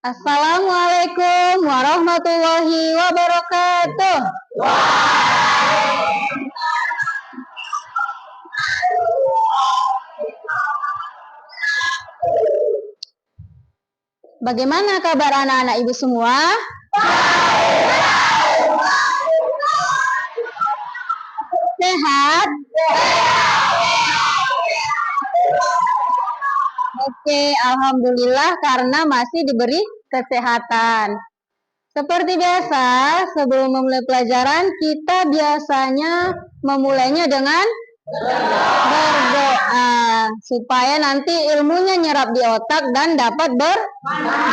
Assalamualaikum warahmatullahi wabarakatuh. Bagaimana kabar anak-anak ibu semua? Sehat? Oke, alhamdulillah karena masih diberi kesehatan. Seperti biasa, sebelum memulai pelajaran, kita biasanya memulainya dengan berdoa supaya nanti ilmunya nyerap di otak dan dapat bermanfaat.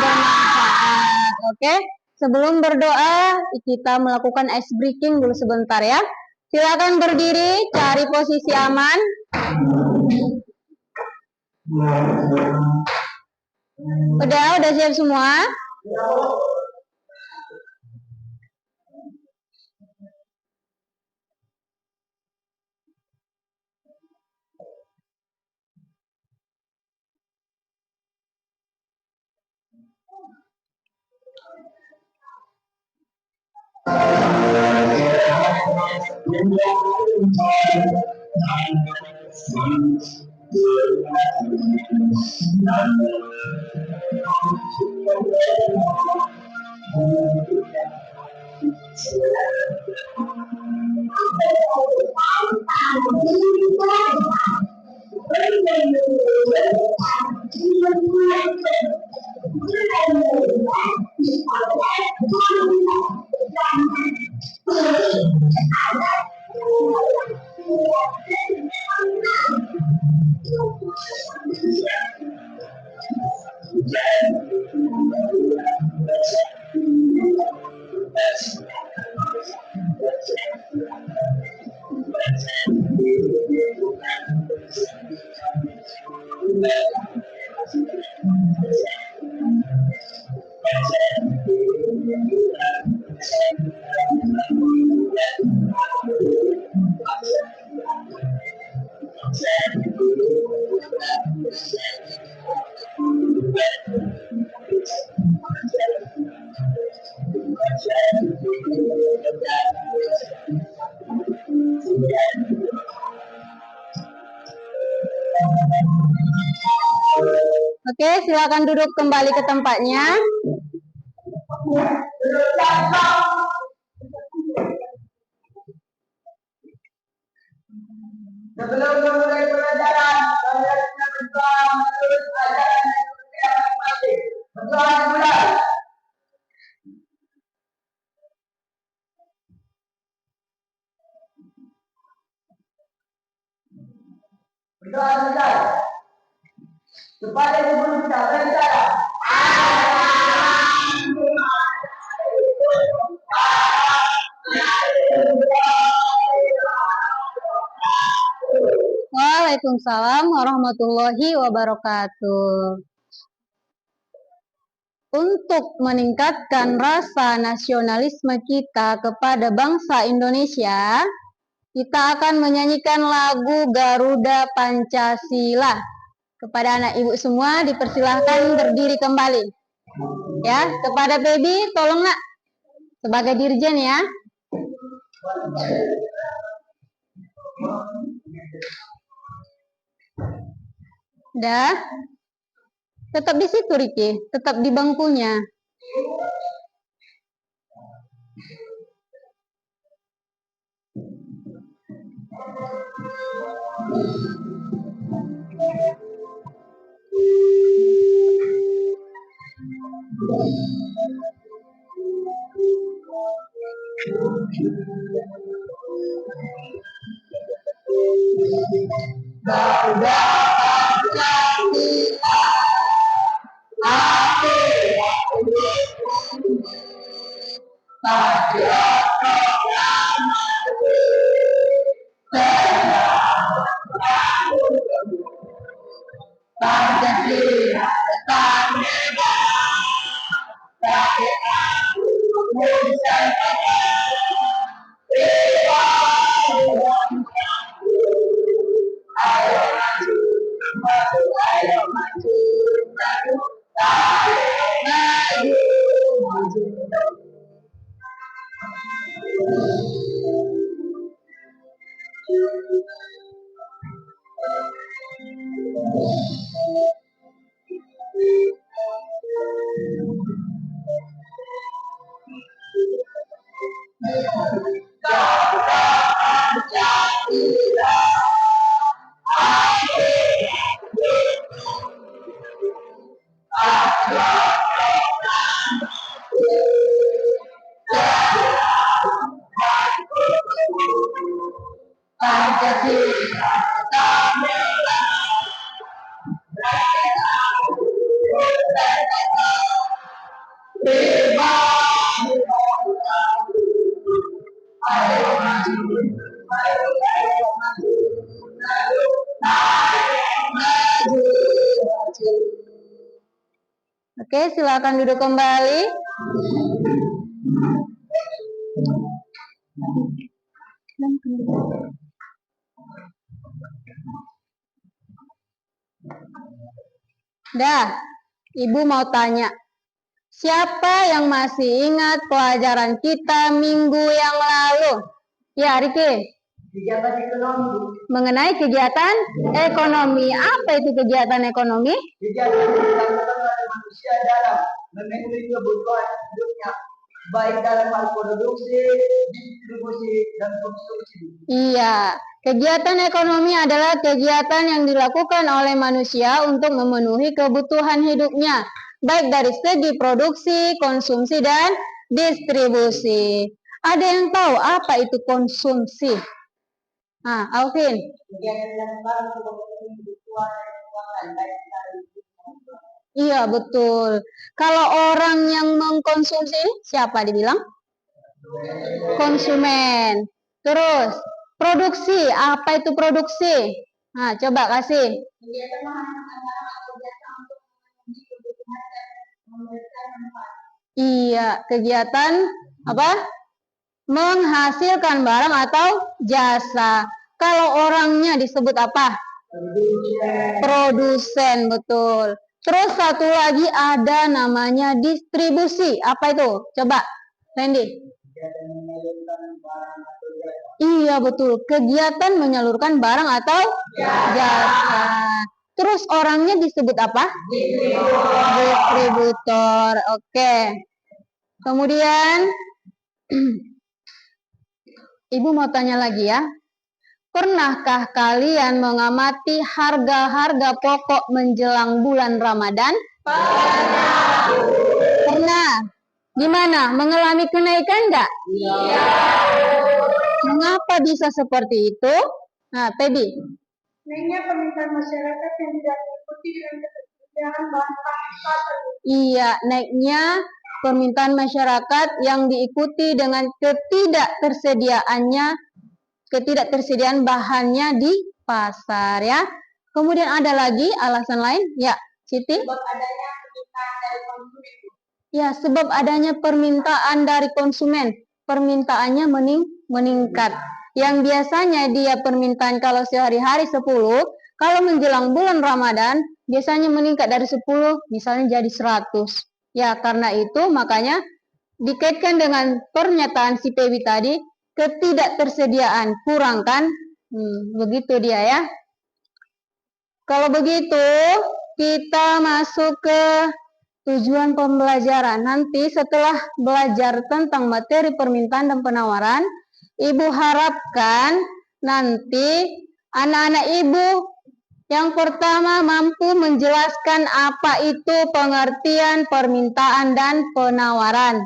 Oke, sebelum berdoa kita melakukan ice breaking dulu sebentar ya. Silakan berdiri, cari posisi aman. Udah siap semua? Oke, silakan duduk kembali ke tempatnya. Sebelum memulai pelajaran, saya ingin berdoa menurut ajaran yang masing-masing. Berdoa dimulai. Berdoa dimulai. Supaya ibu bisa berbicara. Waalaikumsalam warahmatullahi wabarakatuh. Untuk meningkatkan rasa nasionalisme kita kepada bangsa Indonesia, kita akan menyanyikan lagu Garuda Pancasila. Kepada anak ibu semua dipersilahkan berdiri kembali. Ya, kepada baby tolong nak sebagai dirjen ya. Udah. Tetap di situ Riki, tetap di bangkunya. Garuda Pancasila, patriot proklamasi, Pancasila tetap negara, rakyat Nusantara, ayo maju, ayo maju, maju, Oke, silakan duduk kembali. Dah, Ibu mau tanya. Siapa yang masih ingat pelajaran kita minggu yang lalu? Ya, Riki. Kegiatan ekonomi. Mengenai kegiatan ekonomi. Apa itu kegiatan ekonomi? Kegiatan yang dilakukan oleh manusia dalam memenuhi kebutuhan hidupnya, baik dalam hal produksi, distribusi, dan konsumsi. Iya, kegiatan ekonomi adalah kegiatan yang dilakukan oleh manusia untuk memenuhi kebutuhan hidupnya, baik dari segi produksi, konsumsi, dan distribusi. Ada yang tahu apa itu konsumsi? Nah, Alvin. Kegiatan yang dilakukan untuk memenuhi kebutuhan dan keuangan, baik dari Iya, betul. Kalau orang yang mengkonsumsi, siapa dibilang? Konsumen. Terus, produksi. Apa itu produksi? Nah, coba kasih. Iya, kegiatan apa? Menghasilkan barang atau jasa. Kalau orangnya disebut apa? Produsen, betul. Terus satu lagi ada namanya distribusi. Apa itu? Coba, Randy. Iya, betul. Kegiatan menyalurkan barang atau jasa. Terus orangnya disebut apa? Distributor. Oke. Kemudian Ibu mau tanya lagi ya. Pernahkah kalian mengamati harga-harga pokok menjelang bulan Ramadan? Pernah. Gimana? Mengalami kenaikan enggak? Iya. Mengapa bisa seperti itu? Nah, Pebi. Naiknya permintaan masyarakat yang tidak diikuti dengan ketersediaan bahan pangan. Iya, naiknya permintaan masyarakat yang diikuti dengan ketidaktersediaan bahannya di pasar ya. Kemudian ada lagi alasan lain? Ya, Siti? Sebab adanya permintaan dari konsumen. Ya, sebab adanya permintaan dari konsumen. Permintaannya meningkat. Yang biasanya dia permintaan kalau sehari-hari 10, kalau menjelang bulan Ramadan biasanya meningkat dari 10 misalnya jadi 100. Ya, karena itu makanya dikaitkan dengan pernyataan si Pebi tadi, ketidaktersediaan kurang kan? Begitu dia ya. Kalau begitu, kita masuk ke tujuan pembelajaran. Nanti setelah belajar tentang materi permintaan dan penawaran, Ibu harapkan nanti anak-anak Ibu yang pertama mampu menjelaskan apa itu pengertian permintaan dan penawaran.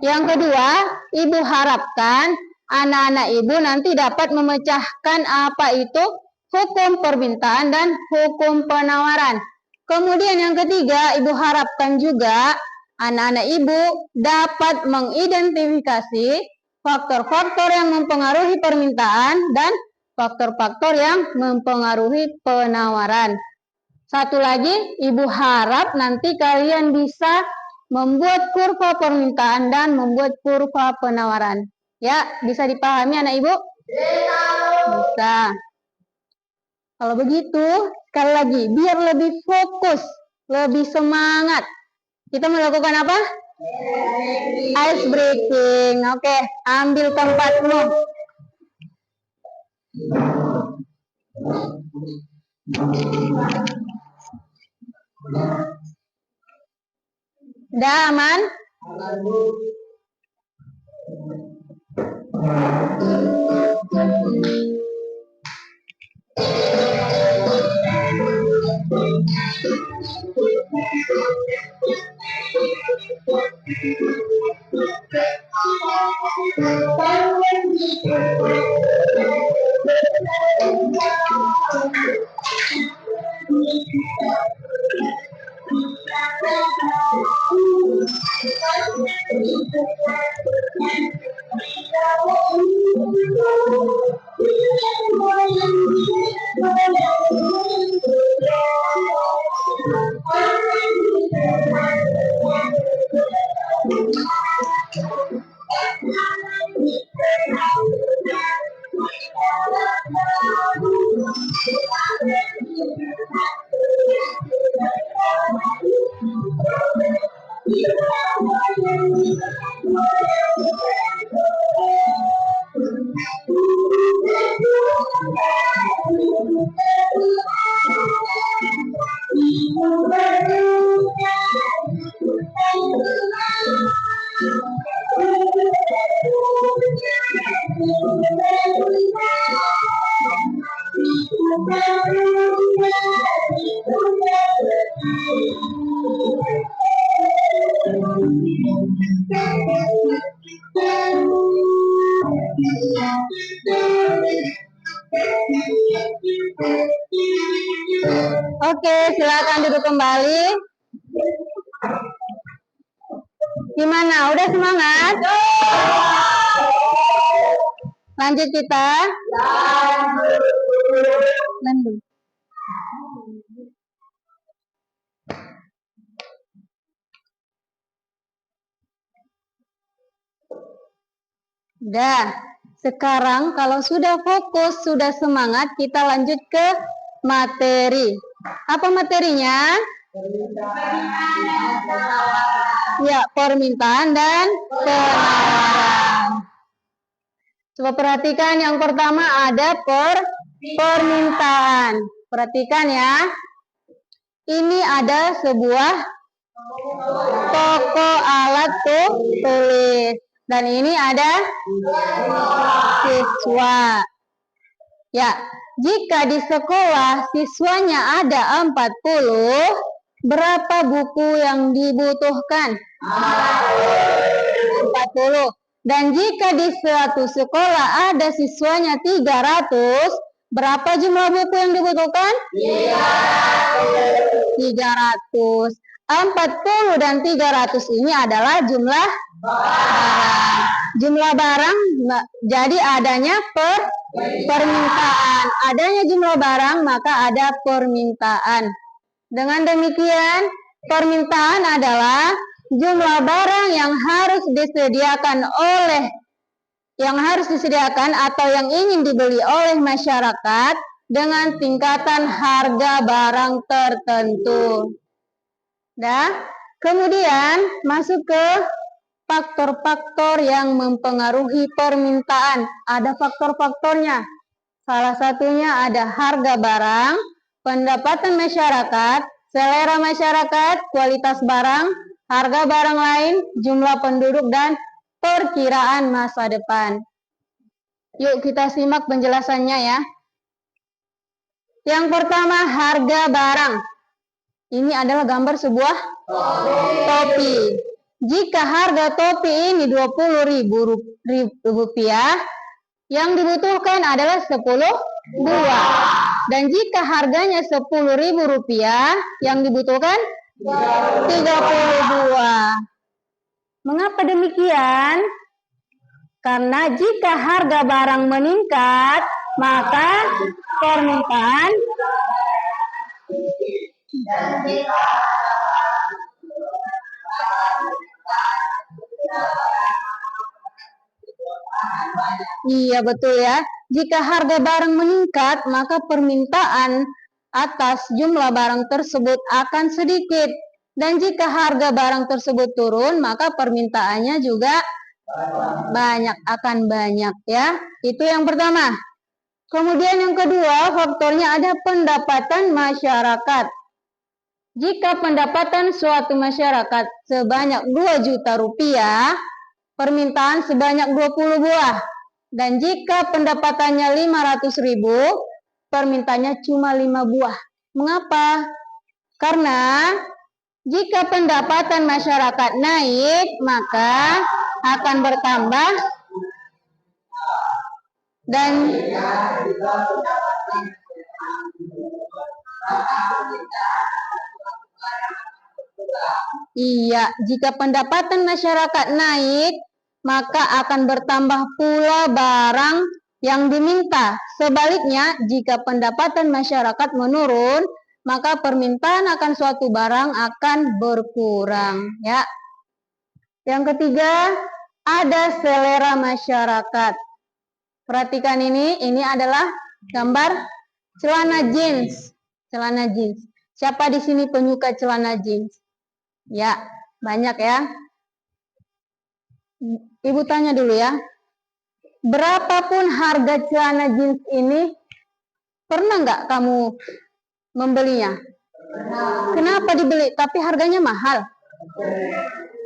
Yang kedua, Ibu harapkan anak-anak Ibu nanti dapat memecahkan apa itu hukum permintaan dan hukum penawaran. Kemudian yang ketiga, Ibu harapkan juga anak-anak Ibu dapat mengidentifikasi faktor-faktor yang mempengaruhi permintaan dan faktor-faktor yang mempengaruhi penawaran. Satu lagi, Ibu harap nanti kalian bisa membuat kurva permintaan dan membuat kurva penawaran. Ya, bisa dipahami anak Ibu? Bisa. Kalau begitu, sekali lagi, biar lebih fokus, lebih semangat. Kita melakukan apa? Ice breaking. Oke, ambil tempatmu. Udah aman? Oke, silakan duduk kembali. Gimana? Udah semangat? Lanjut kita. Lanjut. Udah. Sekarang kalau sudah fokus, sudah semangat, kita lanjut ke materi. Apa materinya? Ya, permintaan dan penawaran. Coba perhatikan yang pertama ada permintaan. Perhatikan ya. Ini ada sebuah toko alat tulis. Dan ini ada siswa. Ya, jika di sekolah siswanya ada 40, berapa buku yang dibutuhkan? 40. Dan jika di suatu sekolah ada siswanya 300, berapa jumlah buku yang dibutuhkan? 300. 40 dan 300 ini adalah jumlah barang. Jumlah barang, jadi adanya permintaan. Adanya jumlah barang, maka ada permintaan. Dengan demikian, permintaan adalah jumlah barang yang harus disediakan atau yang ingin dibeli oleh masyarakat dengan tingkatan harga barang tertentu. Kemudian masuk ke faktor-faktor yang mempengaruhi permintaan. Ada faktor-faktornya. Salah satunya ada harga barang, pendapatan masyarakat, selera masyarakat, kualitas barang, harga barang lain, jumlah penduduk, dan perkiraan masa depan. Yuk kita simak penjelasannya ya. Yang pertama, harga barang. Ini adalah gambar sebuah topi. Jika harga topi ini Rp20.000, yang dibutuhkan adalah 10 buah. Dan jika harganya Rp10.000, yang dibutuhkan 30 buah. Mengapa demikian? Karena jika harga barang meningkat, maka permintaan iya betul ya. Jika harga barang meningkat, maka permintaan atas jumlah barang tersebut akan sedikit. Dan jika harga barang tersebut turun, maka permintaannya juga akan banyak ya. Itu yang pertama. Kemudian yang kedua, faktornya ada pendapatan masyarakat. Jika pendapatan suatu masyarakat sebanyak 2 juta rupiah, permintaan sebanyak 20 buah. Dan jika pendapatannya 500.000, permintaannya cuma 5 buah. Mengapa? Karena jika pendapatan masyarakat naik, maka akan bertambah dan jika pendapatan masyarakat naik, maka akan bertambah pula barang yang diminta. Sebaliknya, jika pendapatan masyarakat menurun, maka permintaan akan suatu barang akan berkurang ya. Yang ketiga, ada selera masyarakat. Perhatikan ini adalah gambar celana jeans. Celana jeans. Siapa di sini penyuka celana jeans? Ya, banyak ya. Ibu tanya dulu ya. Berapapun harga celana jeans ini, pernah nggak kamu membelinya? Kenapa dibeli? Tapi harganya mahal.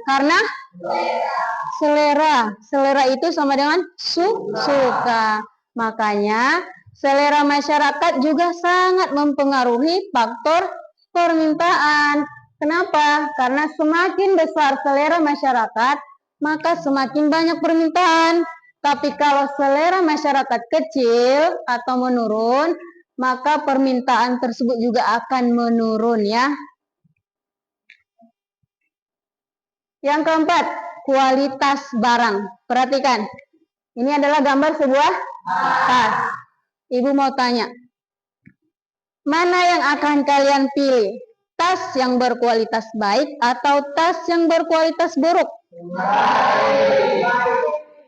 Karena selera. Selera itu sama dengan suka. Makanya selera masyarakat juga sangat mempengaruhi faktor permintaan. Kenapa? Karena semakin besar selera masyarakat, maka semakin banyak permintaan. Tapi kalau selera masyarakat kecil atau menurun, maka permintaan tersebut juga akan menurun ya. Yang keempat, kualitas barang. Perhatikan, ini adalah gambar sebuah tas. Ibu mau tanya, mana yang akan kalian pilih? Tas yang berkualitas baik atau tas yang berkualitas buruk?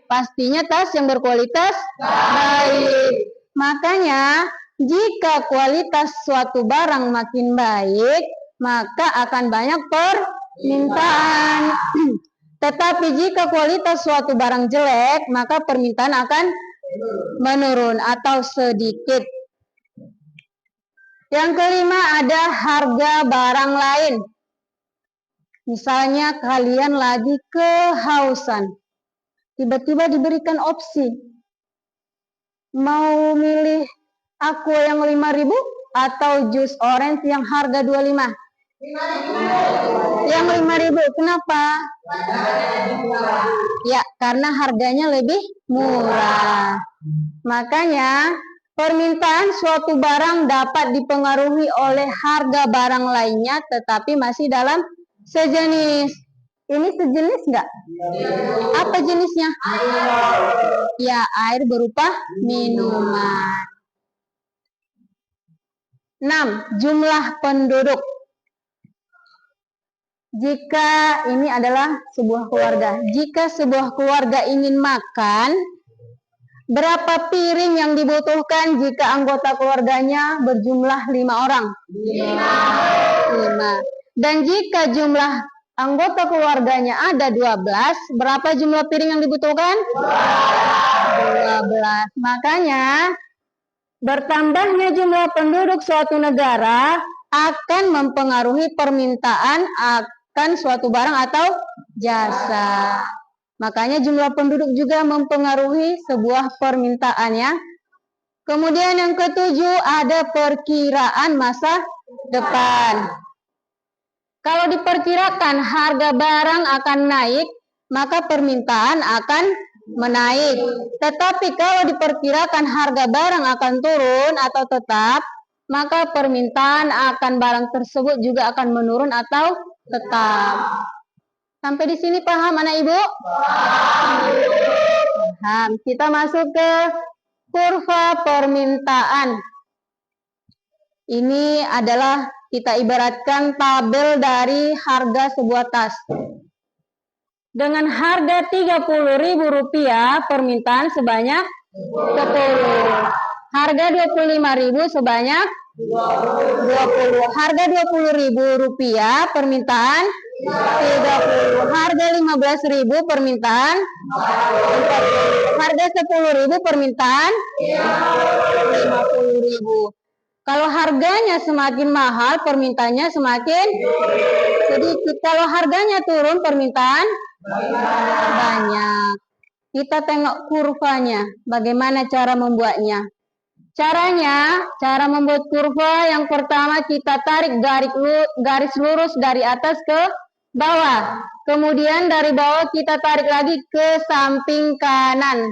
Pastinya tas yang berkualitas baik. Makanya, jika kualitas suatu barang makin baik, maka akan banyak permintaan. Tetapi jika kualitas suatu barang jelek, maka permintaan akan menurun atau sedikit. Yang kelima, ada harga barang lain. Misalnya kalian lagi kehausan, tiba-tiba diberikan opsi, mau milih aqua yang 5.000 atau jus orange yang harga 25? Yang 5.000. Kenapa? Ya, karena harganya lebih murah. Makanya permintaan suatu barang dapat dipengaruhi oleh harga barang lainnya, tetapi masih dalam sejenis. Ini sejenis nggak? Apa jenisnya? Ya, air berupa minuman. 6. Jumlah penduduk. Jika ini adalah sebuah keluarga. Jika sebuah keluarga ingin makan, berapa piring yang dibutuhkan jika anggota keluarganya berjumlah 5 orang? 5. Dan jika jumlah anggota keluarganya ada 12, berapa jumlah piring yang dibutuhkan? 12. Makanya, bertambahnya jumlah penduduk suatu negara akan mempengaruhi permintaan akan suatu barang atau jasa. Makanya jumlah penduduk juga mempengaruhi sebuah permintaan ya. Kemudian yang ketujuh, ada perkiraan masa depan. Kalau diperkirakan harga barang akan naik, maka permintaan akan menaik. Tetapi kalau diperkirakan harga barang akan turun atau tetap, maka permintaan akan barang tersebut juga akan menurun atau tetap. Sampai di sini paham anak ibu? Paham. Kita masuk ke kurva permintaan. Ini adalah kita ibaratkan tabel dari harga sebuah tas. Dengan harga Rp30.000, permintaan sebanyak 10. Harga Rp25.000 sebanyak 20. Harga Rp20.000, permintaan 30. Harga Rp15.000, permintaan 40. Harga Rp10.000, permintaan 50.000. Kalau harganya semakin mahal, permintaannya semakin sedikit. Kalau harganya turun, permintaan banyak. Kita tengok kurvanya, bagaimana cara membuatnya. Cara membuat kurva yang pertama kita tarik garis lurus dari atas ke bawah. Kemudian dari bawah kita tarik lagi ke samping kanan.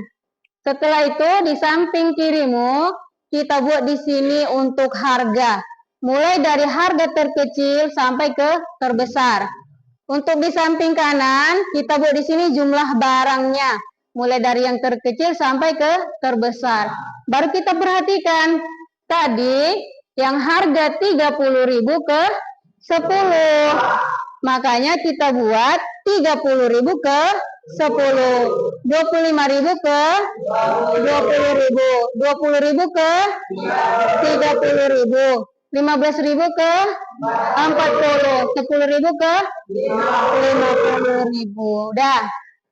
Setelah itu di samping kirimu kita buat di sini untuk harga. Mulai dari harga terkecil sampai ke terbesar. Untuk di samping kanan kita buat di sini jumlah barangnya. Mulai dari yang terkecil sampai ke terbesar. Baru kita perhatikan tadi yang harga 30.000 ke 10. Makanya kita buat 30.000 ke 10. 25.000 ke 20.000. 20.000 ke 30.000. 15.000 ke 40. 10.000 ke 50.000. Dah.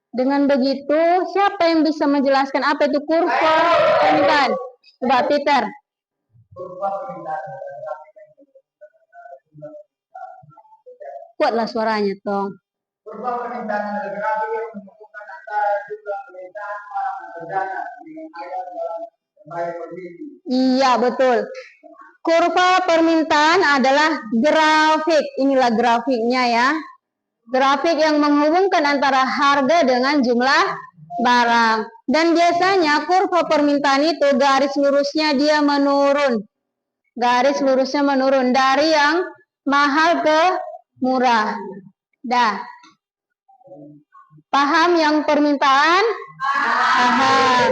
Dengan begitu, siapa yang bisa menjelaskan apa itu kurva permintaan? Coba Peter. Kuatlah suaranya, Tong. Kurva permintaan adalah grafik yang menunjukkan antara jumlah permintaan barang dan jasa dengan ayat dalam berbagai kondisi. Iya, betul. Kurva permintaan adalah grafik. Inilah grafiknya ya. Grafik yang menghubungkan antara harga dengan jumlah barang. Dan biasanya kurva permintaan itu garis lurusnya dia menurun. Garis lurusnya menurun dari yang mahal ke murah. Dah. Paham yang permintaan? Paham.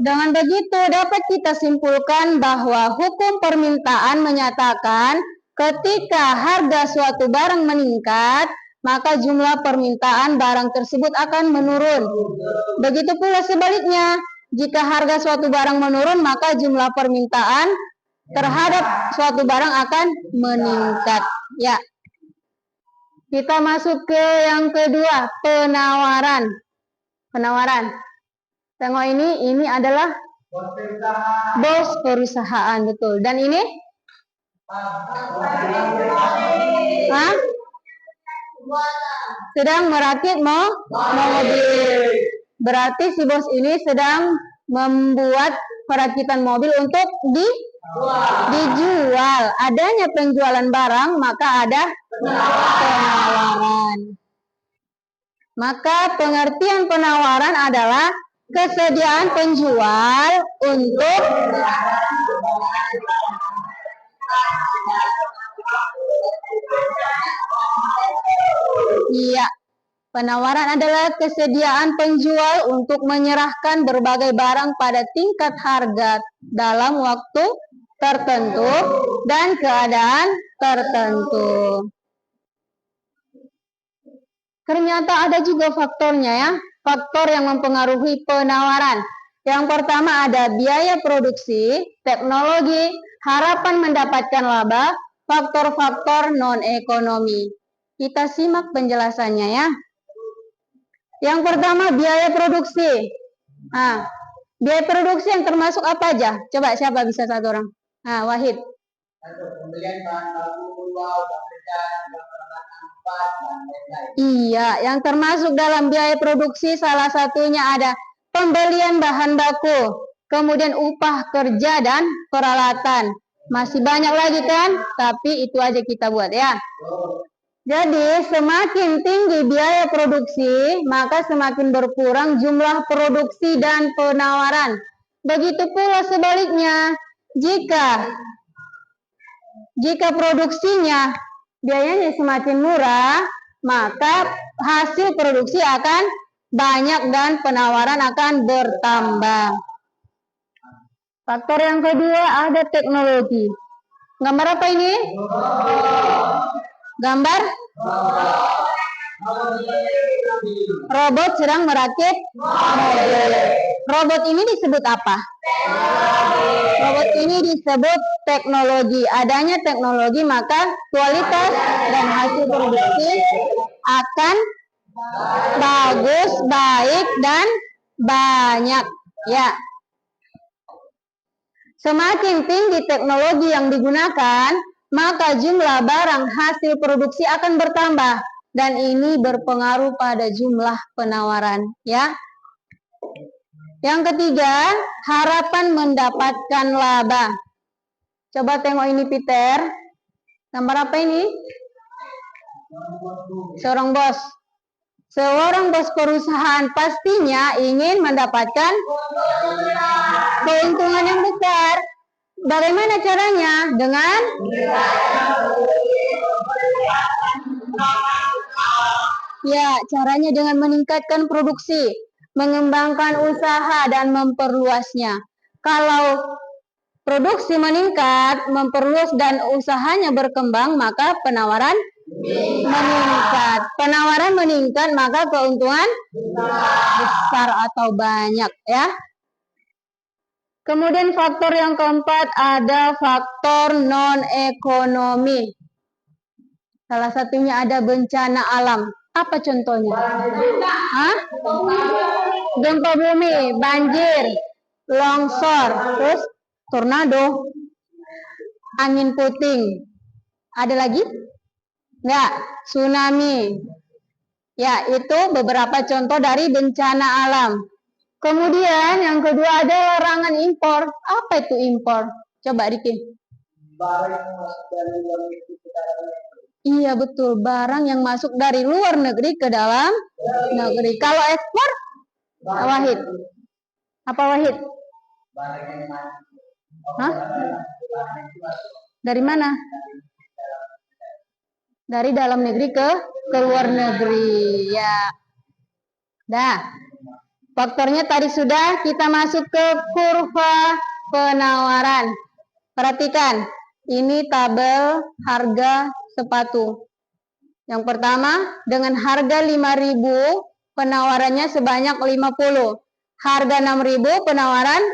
Dengan begitu dapat kita simpulkan bahwa hukum permintaan menyatakan ketika harga suatu barang meningkat, maka jumlah permintaan barang tersebut akan menurun. Begitu pula sebaliknya, jika harga suatu barang menurun, maka jumlah permintaan terhadap suatu barang akan meningkat. Ya. Kita masuk ke yang kedua, penawaran. Penawaran. Tengok ini adalah bos perusahaan, betul. Dan ini? Hah? Sedang merakit mobil. Berarti si bos ini sedang membuat perakitan mobil untuk dijual. Adanya penjualan barang, maka ada penawaran. Maka pengertian penawaran adalah kesediaan penjual untuk Iya, penawaran adalah kesediaan penjual untuk menyerahkan berbagai barang pada tingkat harga dalam waktu tertentu dan keadaan tertentu. Ternyata ada juga faktornya ya, faktor yang mempengaruhi penawaran. Yang pertama ada biaya produksi, teknologi, harapan mendapatkan laba, faktor-faktor non-ekonomi. Kita simak penjelasannya ya. Yang pertama biaya produksi. Biaya produksi yang termasuk apa aja? Coba siapa bisa satu orang? Wahid. Pembelian bahan baku, pekerjaan, Iya, yang termasuk dalam biaya produksi salah satunya ada pembelian bahan baku, kemudian upah kerja dan peralatan. Masih banyak lagi kan? Tapi itu aja kita buat ya. Jadi semakin tinggi biaya produksi, maka semakin berkurang jumlah produksi dan penawaran. Begitu pula sebaliknya, jika produksinya biayanya semakin murah, maka hasil produksi akan banyak dan penawaran akan bertambah. Faktor yang kedua ada teknologi. Gambar apa ini? Gambar? Robot sedang merakit mobil. Robot ini disebut apa? Robot ini disebut teknologi. Adanya teknologi maka kualitas dan hasil produksi akan bagus, baik, dan banyak. Ya. Semakin tinggi teknologi yang digunakan, maka jumlah barang hasil produksi akan bertambah dan ini berpengaruh pada jumlah penawaran, ya. Yang ketiga, harapan mendapatkan laba. Coba tengok ini Peter. Gambar apa ini? Seorang bos. Seorang bos perusahaan pastinya ingin mendapatkan keuntungan yang besar. Bagaimana caranya? Dengan caranya dengan meningkatkan produksi, mengembangkan usaha dan memperluasnya. Kalau produksi meningkat, memperluas dan usahanya berkembang, maka penawaran meningkat. Penawaran meningkat, maka keuntungan besar atau banyak, ya. Kemudian faktor yang keempat ada faktor non-ekonomi. Salah satunya ada bencana alam. Apa contohnya? Gempa bumi, banjir, longsor, terus tornado, angin puting. Ada lagi? Enggak, tsunami. Ya, itu beberapa contoh dari bencana alam. Kemudian yang kedua ada larangan impor. Apa itu impor? Coba Riki. Barang yang masuk dari luar negeri ke dalam negeri. Iya betul, barang yang masuk dari luar negeri ke dalam negeri. Kalau ekspor? Wahid. Apa Wahid? Barang yang masuk. Hah? Barang yang masuk. Dari mana? Dari dalam negeri ke luar negeri. Ya. Dah. Faktornya tadi sudah, kita masuk ke kurva penawaran. Perhatikan, ini tabel harga sepatu. Yang pertama, dengan harga 5.000, penawarannya sebanyak 50. Harga 6.000, penawaran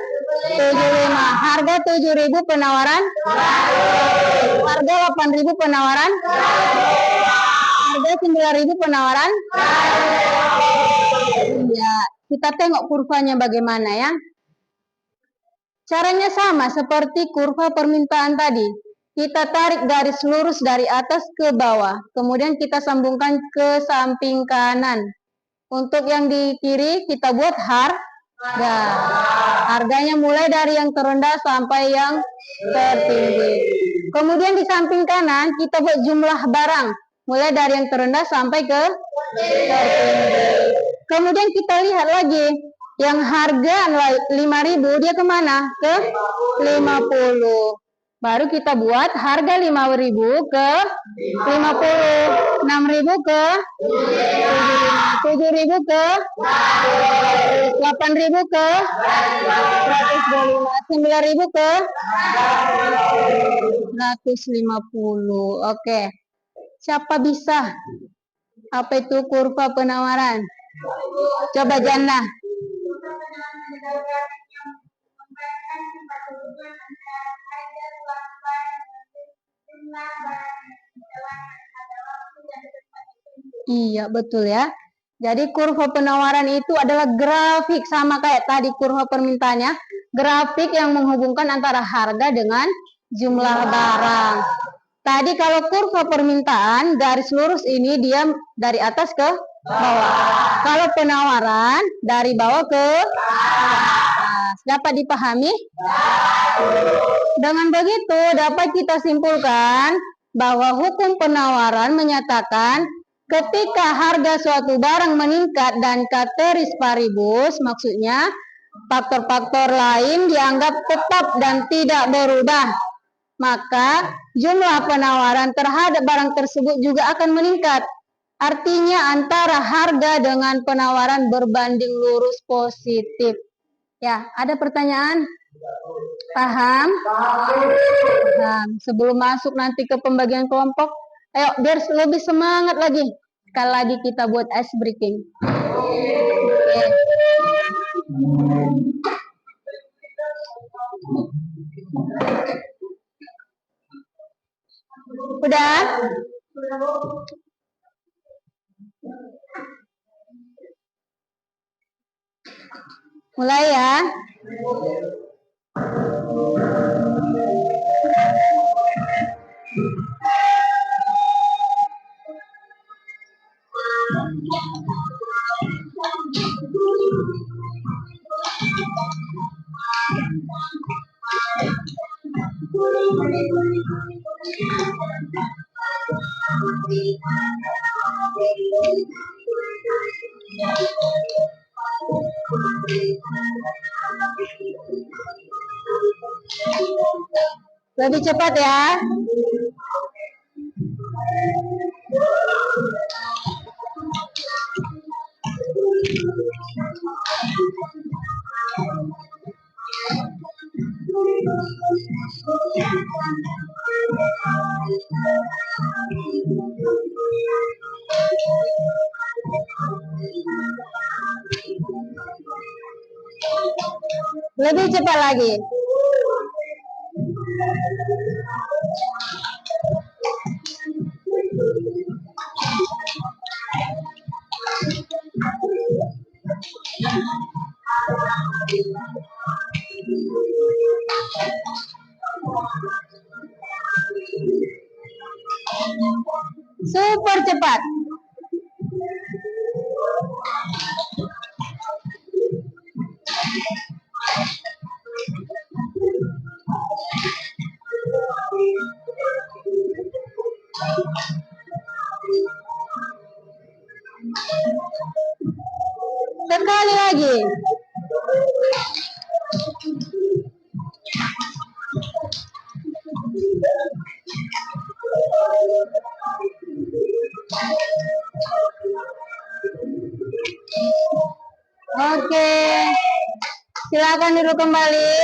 75. Harga 7.000, penawaran 100. Harga 8.000, penawaran 100. Harga 9.000, penawaran 100. Ya. Kita tengok kurvanya bagaimana ya. Caranya sama seperti kurva permintaan tadi. Kita tarik garis lurus dari atas ke bawah. Kemudian kita sambungkan ke samping kanan. Untuk yang di kiri kita buat harga. Harganya mulai dari yang terendah sampai yang tertinggi. Kemudian di samping kanan kita buat jumlah barang. Mulai dari yang terendah sampai ke tertinggi. Kemudian kita lihat lagi, yang harga 5.000 dia kemana? Ke 50. Baru kita buat harga 5.000 ke 50, 6.000 ke 7.000 ke 8.000 ke 125, 9.000 ke 150. Oke. Siapa bisa? Apa itu kurva penawaran? Coba Jannah. Iya betul ya. Jadi kurva penawaran itu adalah grafik sama kayak tadi kurva permintaannya. Grafik yang menghubungkan antara harga dengan jumlah barang. Tadi kalau kurva permintaan garis lurus ini dia dari atas ke bawah. Kalau penawaran dari bawah ke atas. Dapat dipahami? Dengan begitu dapat kita simpulkan bahwa hukum penawaran menyatakan ketika harga suatu barang meningkat dan ceteris paribus, maksudnya faktor-faktor lain dianggap tetap dan tidak berubah, maka jumlah penawaran terhadap barang tersebut juga akan meningkat. Artinya antara harga dengan penawaran berbanding lurus positif. Ya, ada pertanyaan? Paham? Paham. Sebelum masuk nanti ke pembagian kelompok, ayo biar lebih semangat lagi. sekali lagi kita buat ice breaking. Oke. Udah? Mulai ya. Lebih cepat ya. Lebih cepat lagi. Super cepat. Sekali lagi. Oke. Silakan duduk kembali.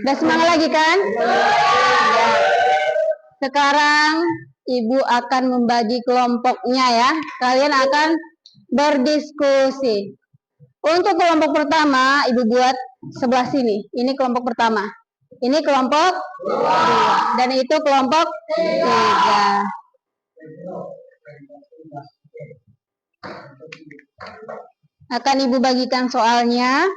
Udah semangat lagi kan? Sekarang Ibu akan membagi kelompoknya ya. Kalian akan berdiskusi. Untuk kelompok pertama, Ibu buat sebelah sini. Ini kelompok pertama. Ini kelompok 2. Dan itu kelompok 3. Akan Ibu bagikan soalnya.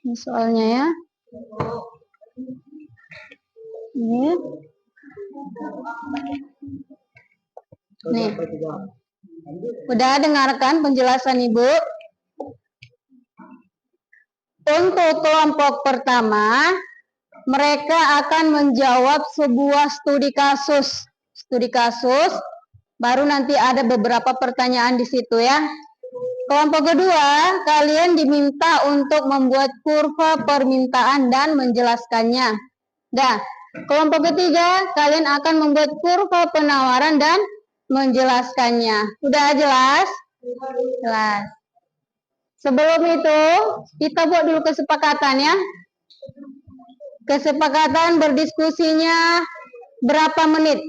Ini soalnya ya. Ini. Nih. Udah dengarkan penjelasan Ibu? Untuk kelompok pertama, mereka akan menjawab sebuah studi kasus. Studi kasus, baru nanti ada beberapa pertanyaan di situ ya. Kelompok kedua, kalian diminta untuk membuat kurva permintaan dan menjelaskannya. Nah, kelompok ketiga, kalian akan membuat kurva penawaran dan menjelaskannya. Udah jelas? Jelas. Sebelum itu, kita buat dulu kesepakatan ya. Kesepakatan berdiskusinya berapa menit?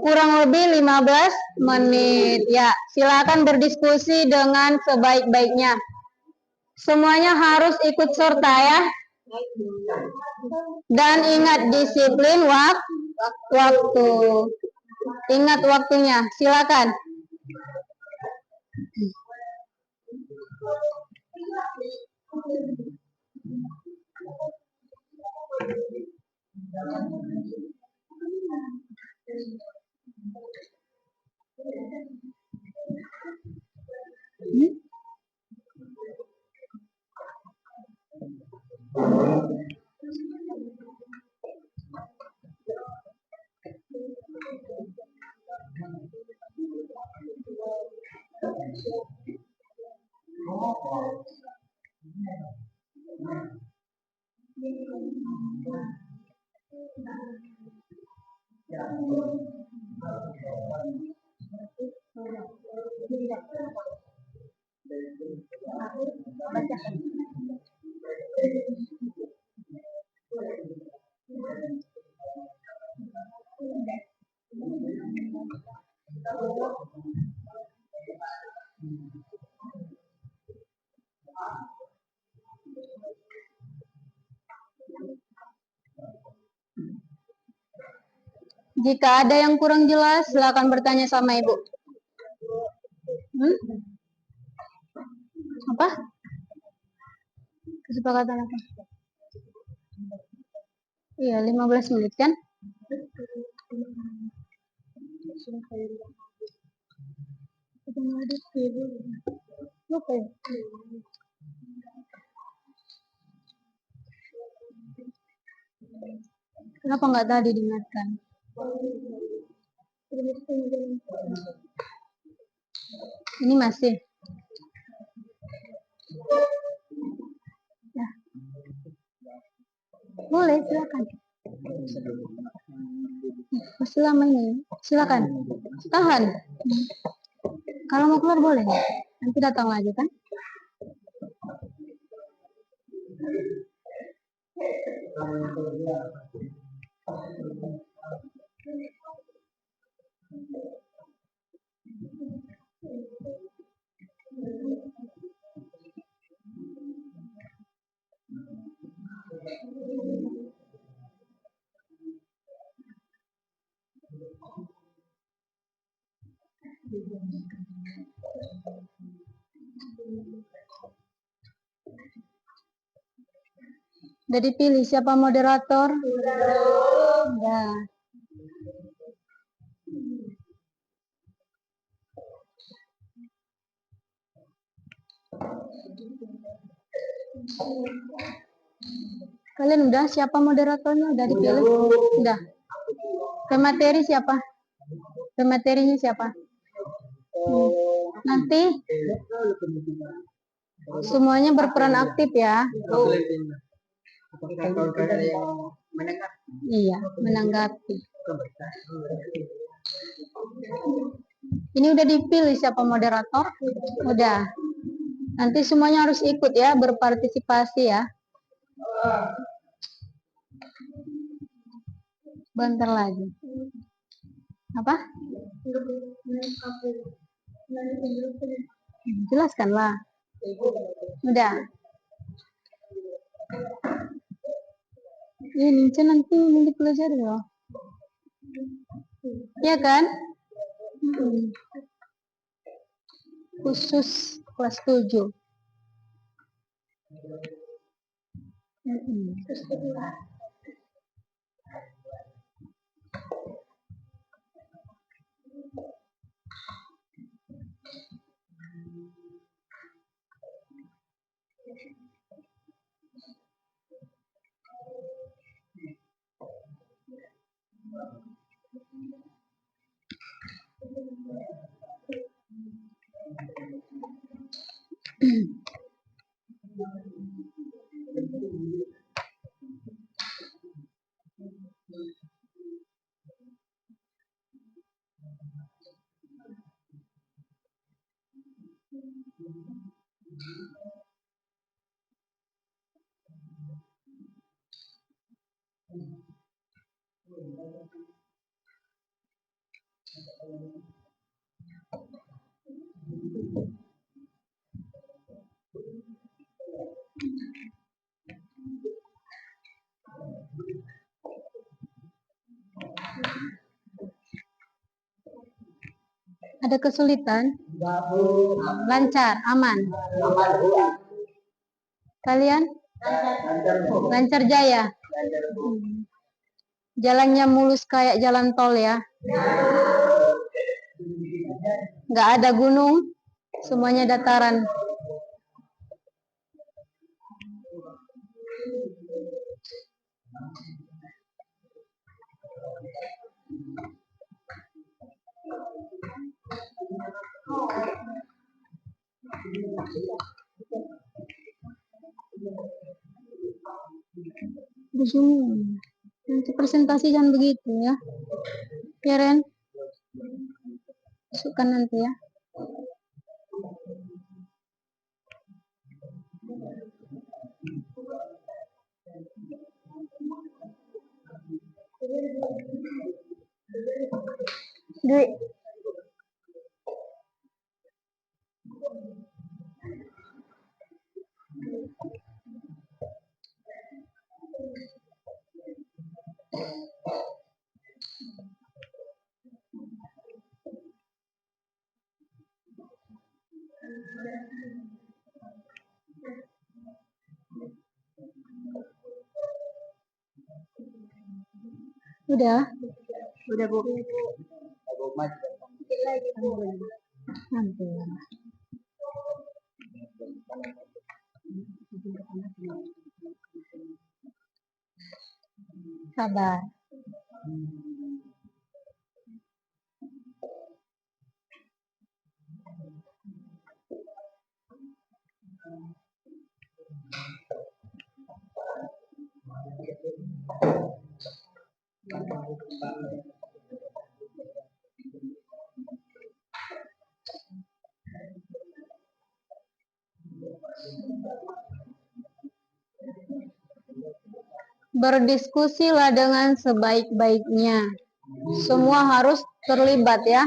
Kurang lebih 15 menit. Ya, silakan berdiskusi dengan sebaik-baiknya. Semuanya harus ikut serta ya. Dan ingat disiplin waktu. Ingat waktunya. Silakan. Jika ada yang kurang jelas, silakan bertanya sama Ibu. Apa? Kesepakatan apa? Iya, 15 menit kan? Lupa ya? Kenapa nggak tadi diingatkan? Ini masih. Ya. Boleh, silakan. Masih lama ini. Silakan. Tahan. Kalau mau keluar boleh. Nanti datang lagi kan? Udah dipilih siapa moderator? Udah. Kalian udah siapa moderatornya? Udah dipilih? Udah. Pemateri siapa? Pematerinya siapa? Nanti semuanya berperan aktif ya. Iya, menanggapi. Ini udah dipilih siapa moderator? Udah. Nanti semuanya harus ikut ya, berpartisipasi ya. Bentar lagi. Apa? Jelaskanlah. Udah. Ini nanti dipelajari loh. Iya kan? Khusus kelas 7. Ada kesulitan? Lancar, aman. Kalian? Lancar jaya. Jalannya mulus kayak jalan tol ya. Nggak ada gunung, semuanya dataran. Di sini nanti presentasi jangan begitu ya. Ya Ren, masukkan nanti ya. Dwi. Udah? Udah, Bu. Nanti. Sabar. Berdiskusilah dengan sebaik-baiknya. Semua harus terlibat ya.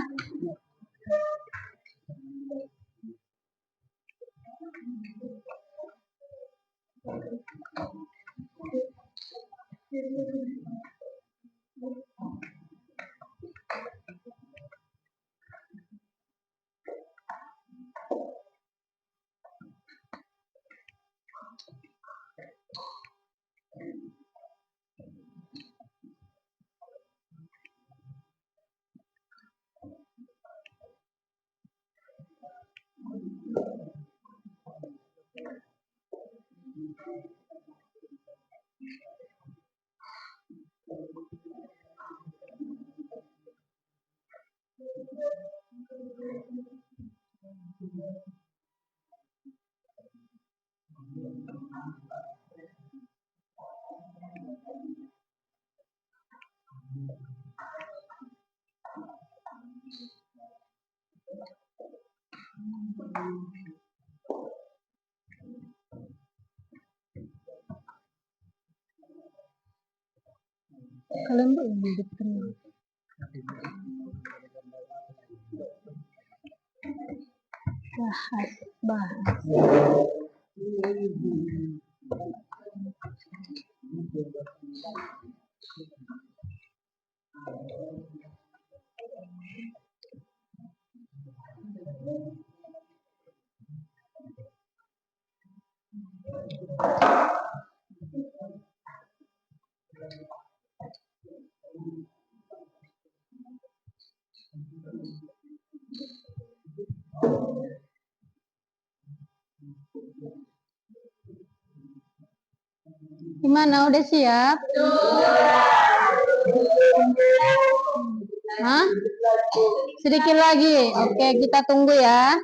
Kalian belum tenang. Bahas. Gimana, udah siap? Hah? Sedikit lagi. Oke, kita tunggu ya.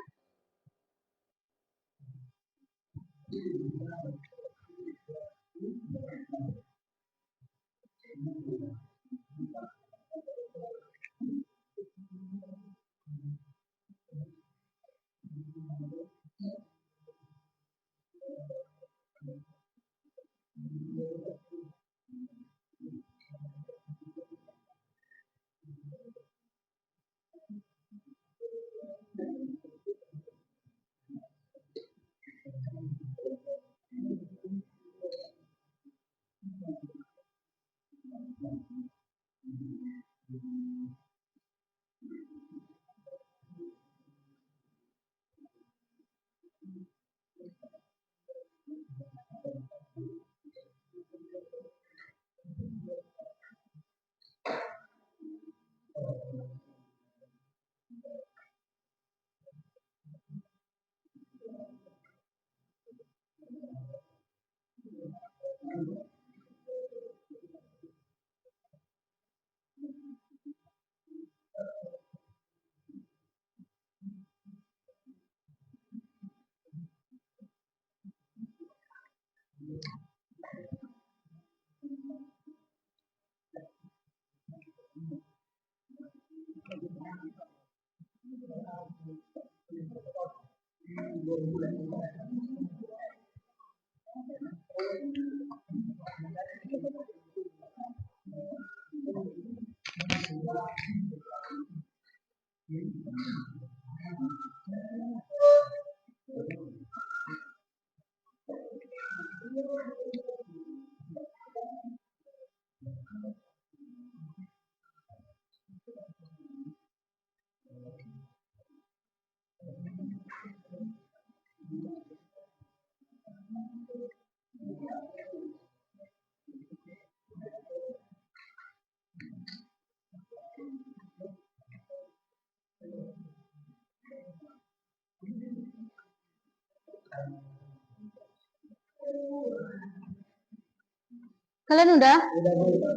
Kalian udah?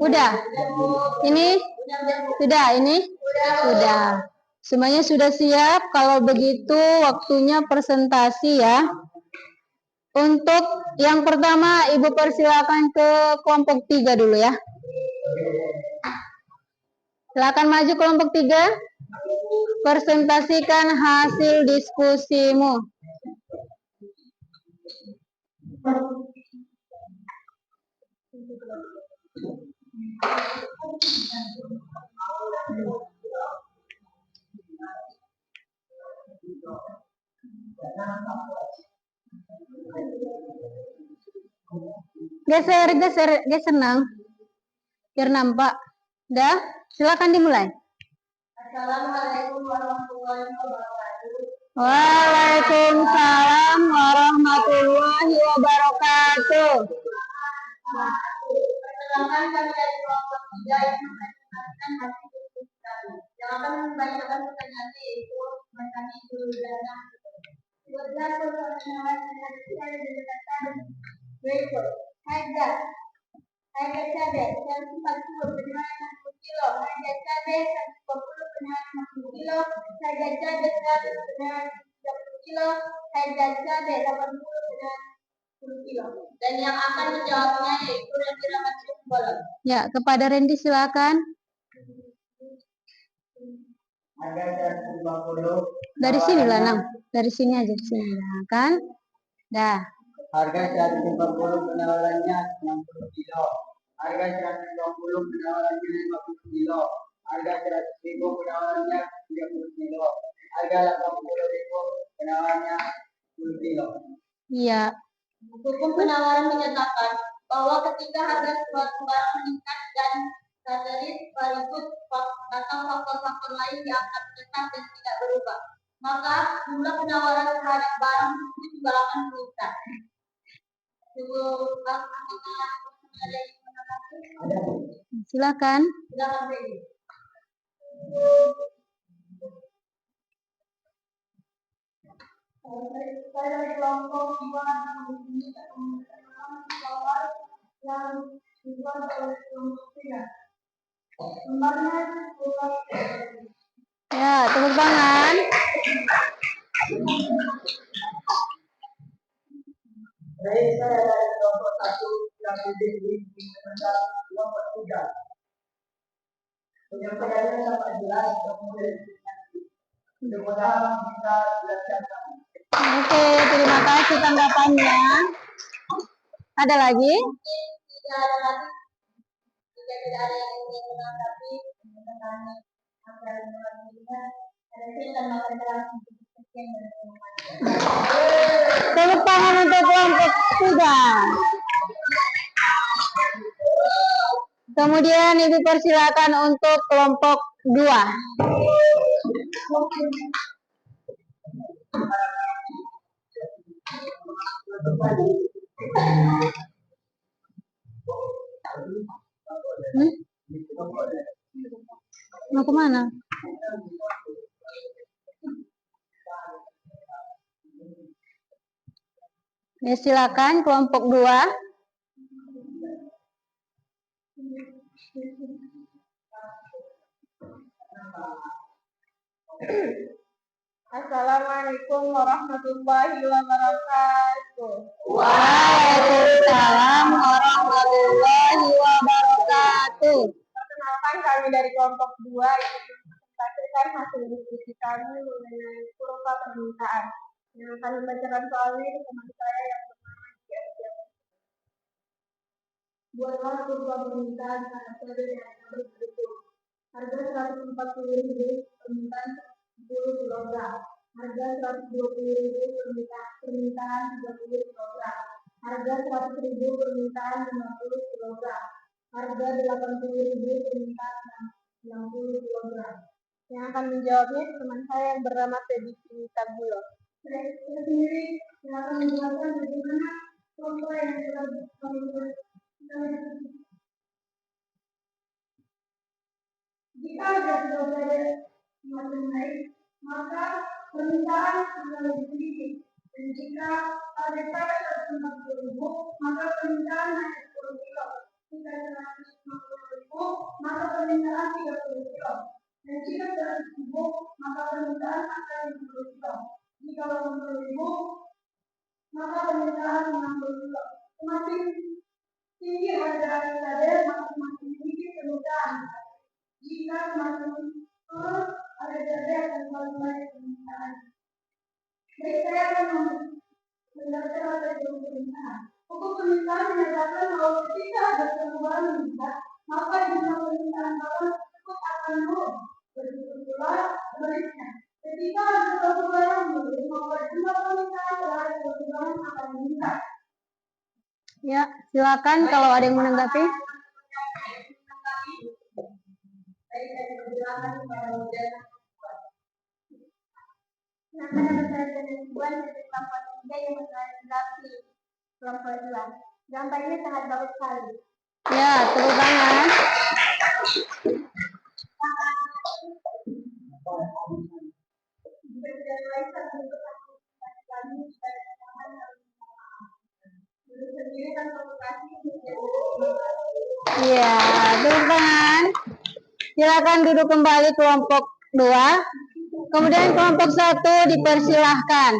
Udah. Ini sudah, ini sudah. Semuanya sudah siap. Kalau begitu waktunya presentasi ya. Untuk yang pertama, Ibu persilakan ke kelompok 3 dulu ya. Silakan maju kelompok 3. Presentasikan hasil diskusimu. Geser nang. Biar nampak. Udah, silakan dimulai. Assalamualaikum warahmatullahi wabarakatuh. Waalaikumsalam warahmatullahi wabarakatuh. Perkenalkan kami dari kelompok 3 yang mempresentasikan hasil diskusi kami. Yang akan membacakan pertanyaan yaitu kami guru dan buatlah perkenalan dengan saya dengan berikut. Harga cabai 140 benar 60 kilo. Harga cabai 120 benar 60 kilo. Harga cabai 100 benar 30 kilo. Harga cabai 80 benar 10 kilo. Dan yang akan menjawabnya yaitu Randy Ramadhan Bolon. Ya, kepada Randy silakan. Harga 150. Dari sini lah, Nang. Dari sini aja sini. Nah, kan? Dah. Harga 150 penawarannya 60 kilo. Harga 120 penawarannya 50 kilo. Harga 100.000 penawarannya 30 kilo. Harga 80.000 penawarannya 10 kilo. Iya. Hukum penawaran menyatakan bahwa ketika harga suatu barang meningkat dan satelit berikut atau faktor-faktor lain dianggap tetap dan tidak berubah, maka jumlah penawaran terhadap barang itu juga akan meningkat. Silakan. Saya dari kelompok 2 yang dibuat oleh kelompok 3. Lembarnya Ya, tepuk tangan. Saya dari kelompok 1 yang diimplementasi kelompok 3. Penyampaiannya sangat jelas kemudian mudah-mudahan bisa dilaksanakan. Oke, terima kasih tanggapannya. Ada lagi? Tidak ada lagi. Jika tidak ada yang ingin menanggapi pertanyaan akan mengajukan ada kita makan dalam sekian dari Tepuk tangan untuk kelompok 3. Kemudian Ibu persilakan untuk kelompok 2. Mau kemana? Ya, silakan kelompok 2. Assalamualaikum warahmatullahi wabarakatuh. Waalaikumsalam warahmatullahi wabarakatuh. Perkenalkan kami dari kelompok 2 yang mempresentasikan hasil diskusi kami mengenai kurva permintaan. Yang akan membacakan soalnya itu teman saya yang bernama Dian. Buatlah kurva permintaan pada periode yang berikut. Harga 140.000 permintaan 10 kg. Harga 120.000 permintaan 30 kg. Harga 100.000 permintaan 50 kg. Harga 80.000 permintaan 60 kg. Yang akan menjawabnya teman saya yang bernama Feby Tabulo. Saya sendiri yang akan menjelaskan bagaimana contoh yang telah kami buat. Jika harga sudah berada semakin naik, maka permintaan akan lebih sedikit. Dan jika Jika ada pada 150.000, maka permintaan hanya 10 kilo. Jika 150.000, maka permintaan 30 kilo. Dan jika 100.000, maka permintaan akan 50 kilo. Jika 80.000, maka permintaan 60 kilo. Semakin tinggi harga cabai, maka semakin tinggi permintaan. Jika semakin turun harga cabai, akan semakin banyak permintaan. Baik, saya akan menjelaskan pada permintaan. Hukum permintaan menyatakan bahwa ketika ada perubahan meningkat, maka jumlah permintaan barang tersebut akan menurun. Begitu pula sebaliknya. Ketika ada suatu barang menurun, maka jumlah permintaan terhadap suatu barang akan meningkat. Ya, silakan kalau ada yang menanggapi. Baik, saya menjelaskan kepada model namanya berdasarkan ribuan dari kelompok 3 yang menanggapi kelompok 2. Gambar ini sangat bagus sekali. Ya, tepuk tangan. Iya, tepuk tangan. Silakan duduk kembali kelompok 2. Kemudian kelompok 1 dipersilahkan.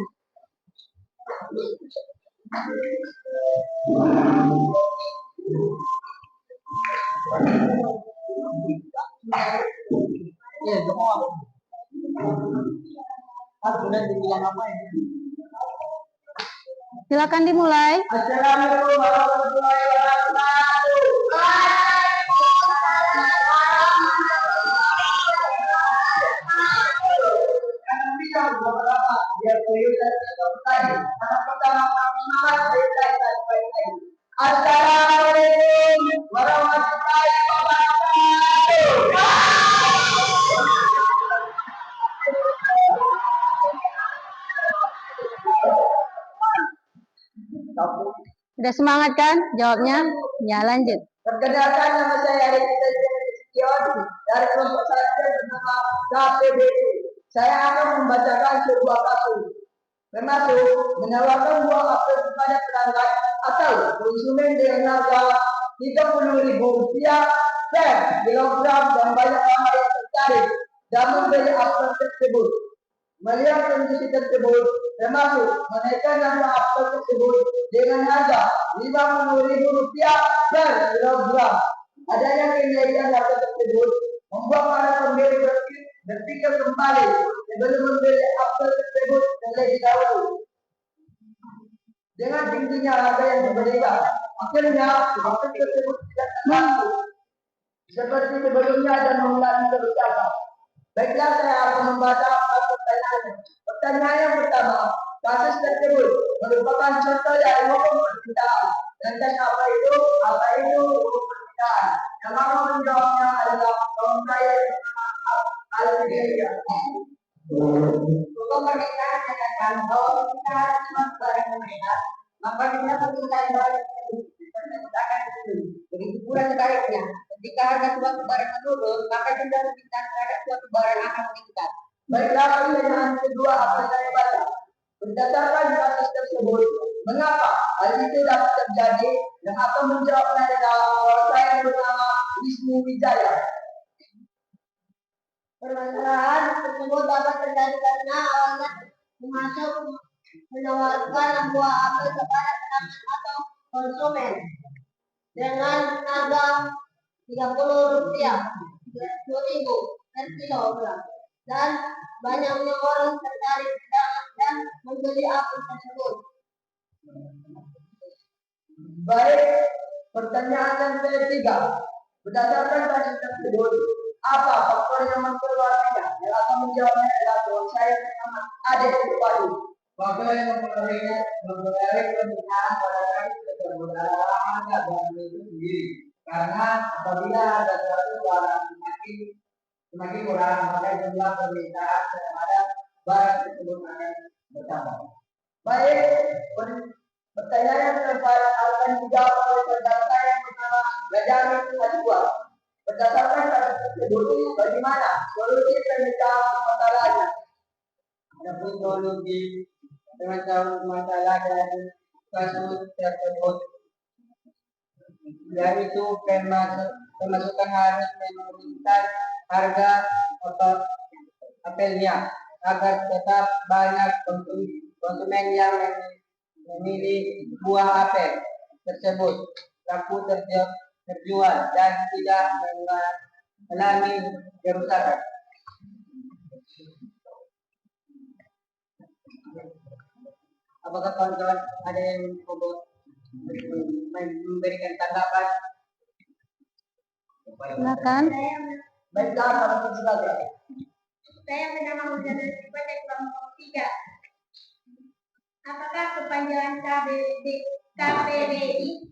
Silakan dimulai. Assalamualaikum warahmatullahi wabarakatuh. Assalamualaikum warahmatullahi wabarakatuh. Udah semangat kan jawabnya? Ya, lanjut. Perkenalkan, nama saya Arifin Nasution dari kelompok 1 bernama KPBT. Saya akan membacakan sebuah kasus. Termasuk menawarkan buah apel kepada pelanggan atau konsumen dengan harga Rp30.000 per kilogram dan banyak orang yang tertarik dan membeli apel tersebut. Melihat kondisi tersebut, termasuk menaikkan harga apel tersebut dengan harga Rp50.000 per kilogram. Adanya kenaikan harga tersebut membuat para pembeli berpikir kembali sebelum membeli apel tersebut terlebih dahulu. Dengan tingginya harga yang berbeda, akhirnya apel tersebut tidak terlaku seperti sebelumnya dan mengulangi kebijakan. Baiklah, saya akan membaca pertanyaannya. Pertanyaan yang pertama, kasus tersebut merupakan contoh dari hukum permintaan. Lantas apa itu hukum permintaan? Yang akan menjawabnya adalah kaum saya yang bernama Al-Fidelia. Hukum permintaan menyatakan bahwa ketika ada suatu barang peminat, maka jumlah permintaan barang tersebut akan turun. Begitu pula sebaliknya. Ketika harga suatu barang menurun, maka jumlah permintaan terhadap suatu barang akan meningkat. Baiklah, pertanyaan kedua apa saya baca. Berdasarkan kasus tersebut, mengapa hal itu dapat terjadi? Yang akan menjawabnya adalah orang saya bernama Wisnu Wijaya. Permasalahan tersebut dapat terjadi karena awalnya masuk menawarkan buah apel kepada pelanggan atau konsumen dengan harga Rp30.000 per kilogram dan banyaknya orang tertarik dan membeli apel tersebut. Baik, pertanyaan yang ketiga. Berdasarkan kasus tersebut, apa faktor yang mempengaruhinya? Yang akan menjawabnya adalah kawan saya bernama Ade Padu. Faktor yang mempengaruhi permintaan pada kasus tersebut adalah harga barang itu sendiri. Karena apabila harga suatu barang semakin kurang, maka jumlah permintaan terhadap barang tersebut akan bertambah. Baik, pertanyaan yang keempat akan dijawab oleh saudara saya yang bernama Benjamin Hajwa. Berdasarkan kasus tersebut, bagaimana solusi pemecah masalahnya? Adapun solusi masalah dari kasus tersebut, yaitu pemasukan harus menurunkan harga apelnya agar tetap banyak konsumen yang memilih buah apel tersebut laku terjual dan tidak mengalami kerusakan. Apakah kawan-kawan ada yang memberikan tanggapan? Silakan. Baiklah, kalau silakan. Saya bernama Hujana Siva dari kelompok 3. Apakah kepanjangan KPBI?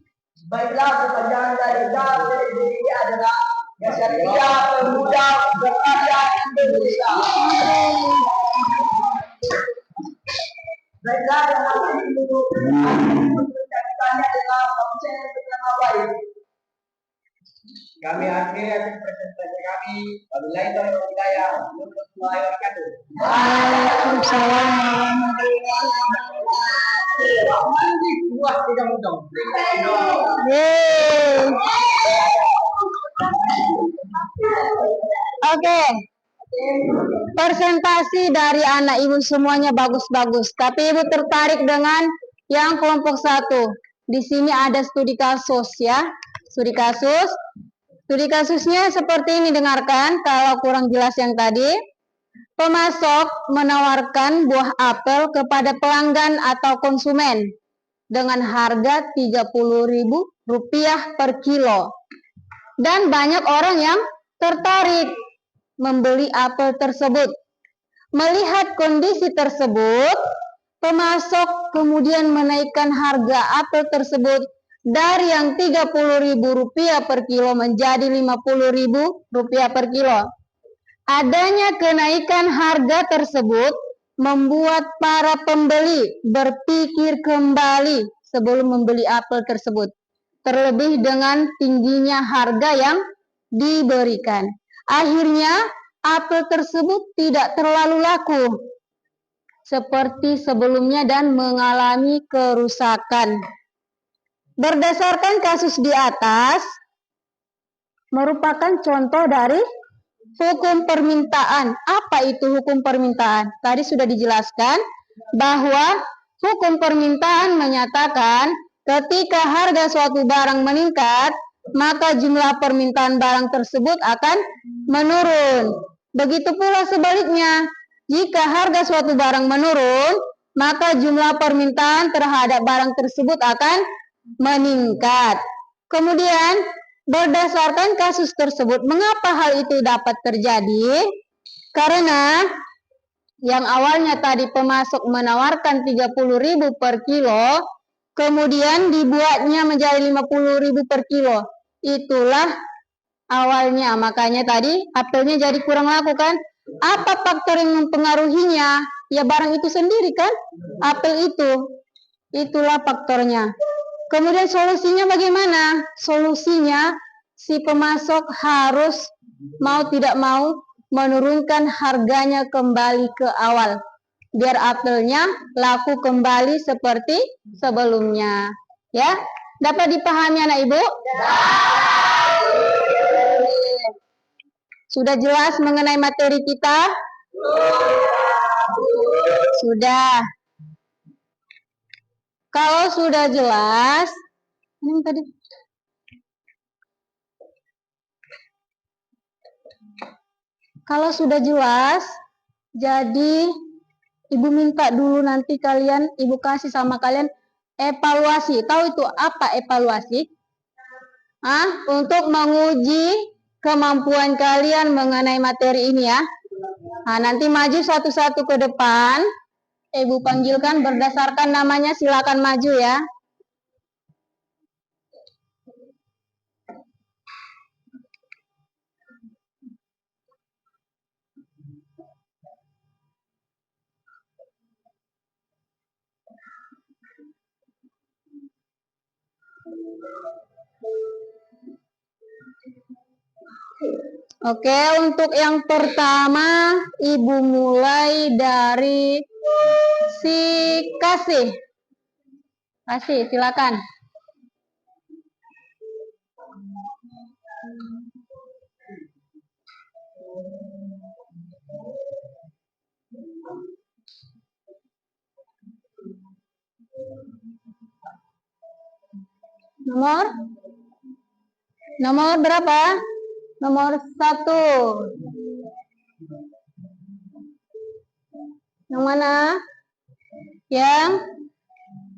Baiklah, kepanjangan dari KPBI adalah Kesatuan Pemuda Berkarya Indonesia. Baiklah, yang akan menceritakannya adalah konsen yang bernama baik. Kami akhiri atas presentasi kami. Wabillahi taufiq wal hidayah. Warahmatullahi wabarakatuh. Waalaikumsalam Wah, tidak mudah. Yeay. Oke. Presentasi dari anak ibu semuanya bagus-bagus. Tapi ibu tertarik dengan yang kelompok 1. Di sini ada studi kasus ya. Studi kasus. Studi kasusnya seperti ini, dengarkan kalau kurang jelas yang tadi. Pemasok menawarkan buah apel kepada pelanggan atau konsumen dengan harga Rp30.000 per kilo. Dan banyak orang yang tertarik membeli apel tersebut. Melihat kondisi tersebut, pemasok kemudian menaikkan harga apel tersebut dari yang Rp30.000 per kilo menjadi Rp50.000 per kilo. Adanya kenaikan harga tersebut membuat para pembeli berpikir kembali sebelum membeli apel tersebut. Terlebih dengan tingginya harga yang diberikan. Akhirnya apel tersebut tidak terlalu laku seperti sebelumnya dan mengalami kerusakan. Berdasarkan kasus di atas, merupakan contoh dari hukum permintaan. Apa itu hukum permintaan? Tadi sudah dijelaskan bahwa hukum permintaan menyatakan ketika harga suatu barang meningkat, maka jumlah permintaan barang tersebut akan menurun. Begitu pula sebaliknya, jika harga suatu barang menurun, maka jumlah permintaan terhadap barang tersebut akan meningkat. Kemudian, berdasarkan kasus tersebut, mengapa hal itu dapat terjadi? Karena yang awalnya tadi pemasok menawarkan Rp30.000 per kilo, kemudian dibuatnya menjadi Rp50.000 per kilo. Itulah awalnya, makanya tadi apelnya jadi kurang laku kan? Apa faktor yang mempengaruhinya? Ya barang itu sendiri kan? Apel itu. Itulah faktornya. Kemudian solusinya bagaimana? Solusinya si pemasok harus mau tidak mau menurunkan harganya kembali ke awal. Biar apelnya laku kembali seperti sebelumnya. Ya, dapat dipahami anak ibu? Sudah jelas mengenai materi kita? Sudah. Kalau sudah jelas, ini tadi. Kalau sudah jelas, jadi ibu minta dulu nanti kalian, ibu kasih sama kalian evaluasi. Tahu itu apa evaluasi? Untuk menguji kemampuan kalian mengenai materi ini ya. Nah, nanti maju satu-satu ke depan. Ibu panggilkan berdasarkan namanya, silakan maju ya. Oke, untuk yang pertama, ibu mulai dari Kasih. Kasih, silakan. Nomor berapa? Nomor 1. Yang mana? Yang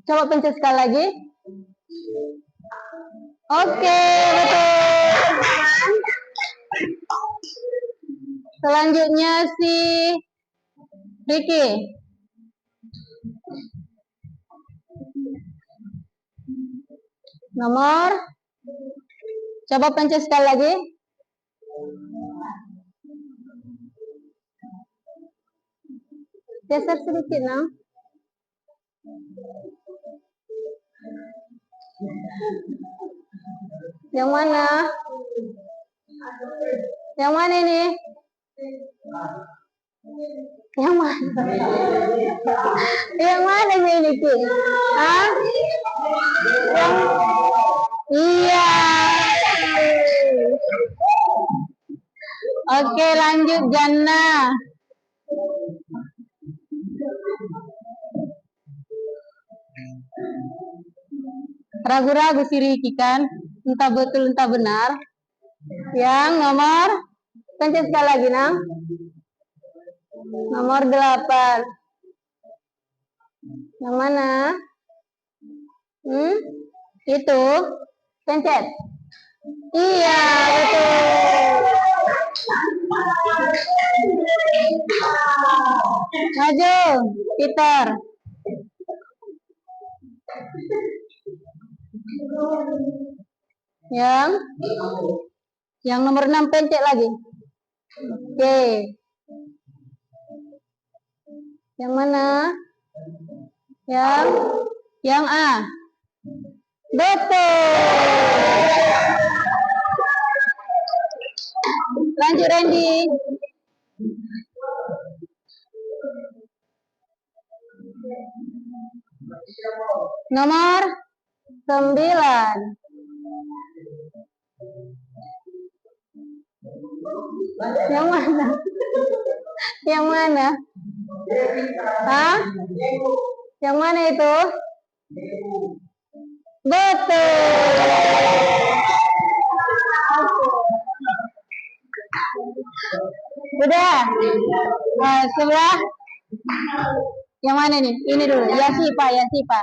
coba pencet sekali lagi. Oke, betul. Selanjutnya si Ricky. Nomor. Coba pencet sekali lagi. Geser sedikit, nah. Yang mana? Yang mana ini? Yang mana? Yang mana ini, Ki? Hah? Iya. Oke, lanjut Jannah. Ragu-ragu si Riki kan, entah betul entah benar. Yang nomor, pencet sekali lagi, Nang. Nomor 8. Yang mana? Itu, pencet. Iya, betul. Maju, Peter. Yang nomor 6 pencet lagi. Oke. Yang mana? Yang A. Betul. Lanjut Randy. Nomor 9. Yang mana? Yang mana? Hah? Yang mana itu? Betul. Udah. Nah, sebelah. Yang mana nih? Ini dulu. Yasipa.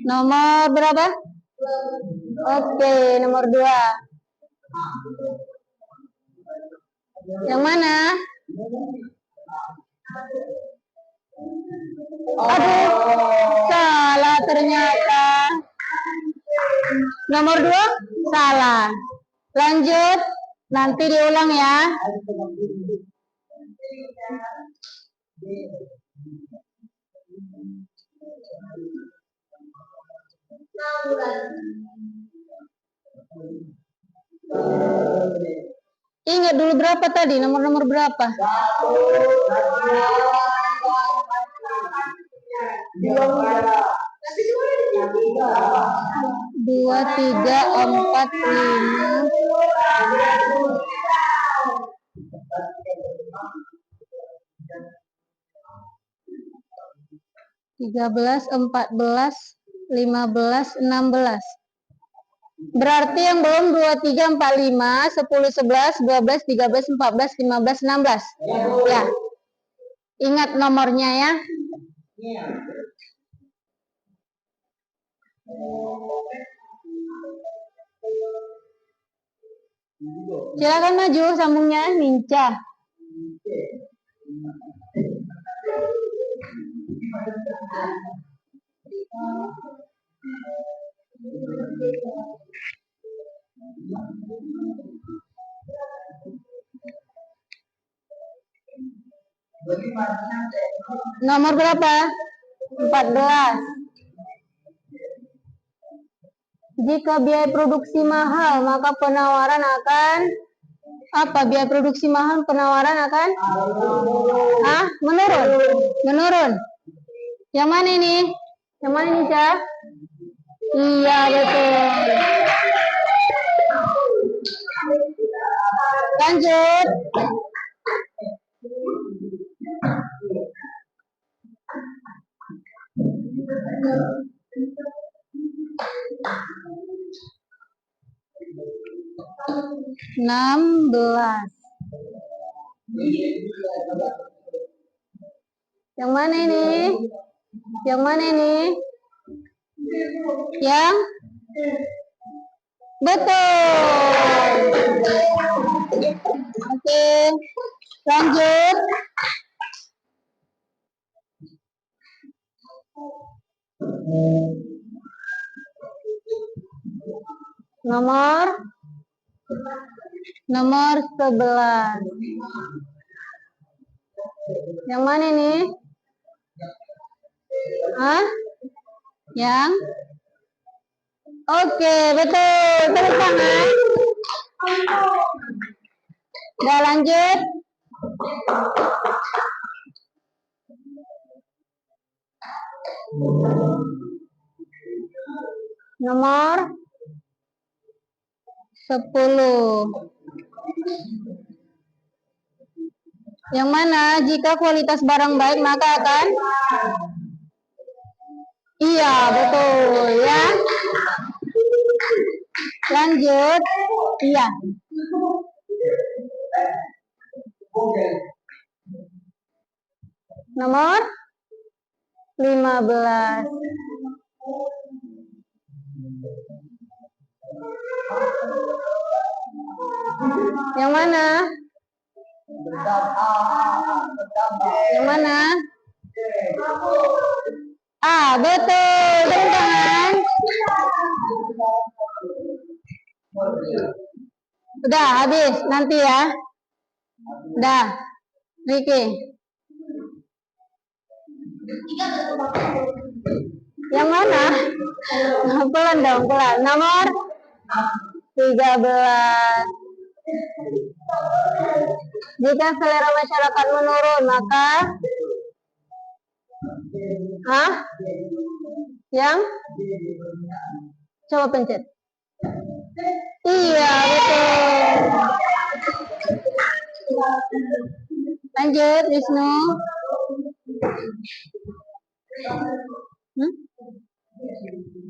Nomor berapa? Oke, nomor 2. Yang mana? Aduh, salah ternyata. Nomor 2 salah. Lanjut, nanti diulang ya. Ingat dulu berapa tadi? Nomor berapa? 2, 3, 4, 5. 13, 14, 15, 16. Berarti yang belum 2, 3, 4, 5, 10, 11, 12, 13, 14, 15, 16. Ya. Ingat nomornya ya. Silakan maju sambungnya, Ninca. Nomor berapa? 14. Jika biaya produksi mahal, maka penawaran akan apa? Biaya produksi mahal, penawaran akan menurun. Menurun. Yang mana ini? Yang mana ini, Cak? Iya, betul. Lanjut. (16) Yang mana ini? Yang mana ini? Yang betul. Oke, lanjut. Nomor 11. Yang mana ini? Yang oke, betul. Tepuk tangan. Udah lanjut. Nomor 10. Yang mana jika kualitas barang baik maka akan iya, betul ya. Lanjut. Iya. Nomor 15. Yang mana? Yang mana? Betul. Tepuk tangan. Udah habis nanti ya. Udah. Ricky. Yang mana? Pelan dong, pelan. Nomor 13. Jika selera masyarakat menurun, maka yang coba pencet. Iya, betul. Lanjut, Wisnu.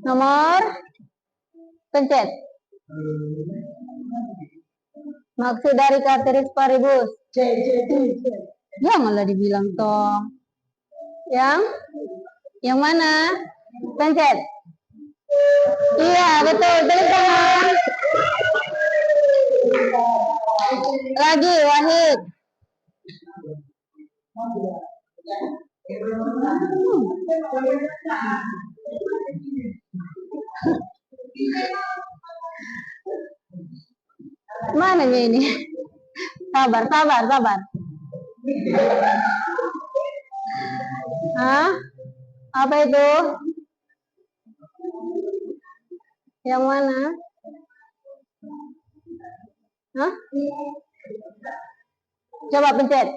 Nomor pencet. Maksud dari karakteristik paribus. Janganlah dibilang toh. Yang mana? Pencet. Iya, betul. Tepuk tangan. Lagi, Wahid. Mana ini? Sabar. Apa itu? Yang mana? Coba pencet.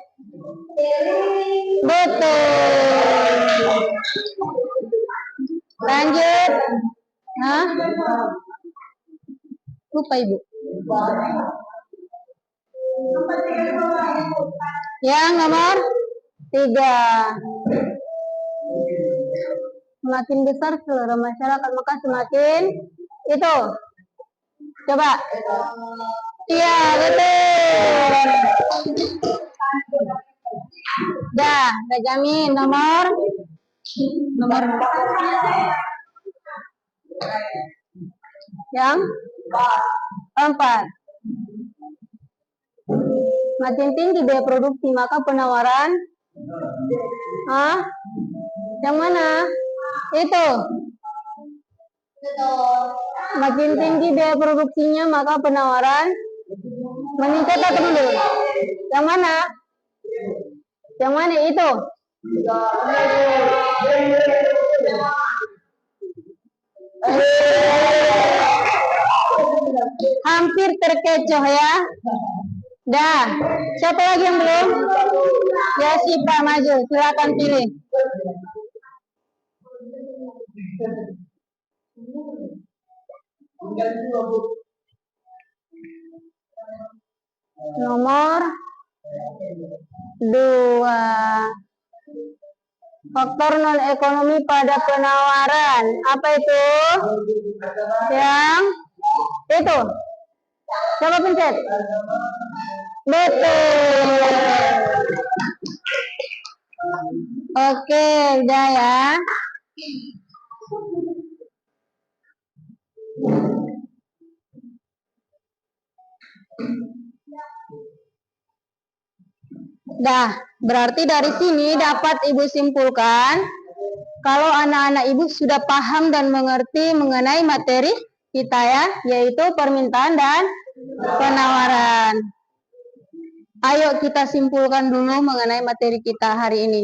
Betul. Lanjut. Lupa Ibu. Yang nomor 3. Semakin besar selera masyarakat maka semakin itu. Coba. Iya, betul. Dah jamin. Nomor yang 4. Makin tinggi biaya produksi maka penawaran yang mana? Itu. Makin tinggi biaya produksinya maka penawaran meningkat atau menurun? Yang mana? Yang mana itu? Hampir terkecoh ya. Dah. Siapa lagi yang belum? Ya, Sipa maju. Silakan pilih. Nomor 2. Faktor non-ekonomi pada penawaran. Apa itu? Yang itu. Coba pencet. Betul. Oke, udah ya. Dah, berarti dari sini dapat Ibu simpulkan kalau anak-anak Ibu sudah paham dan mengerti mengenai materi kita ya, yaitu permintaan dan penawaran. Ayo kita simpulkan dulu mengenai materi kita hari ini.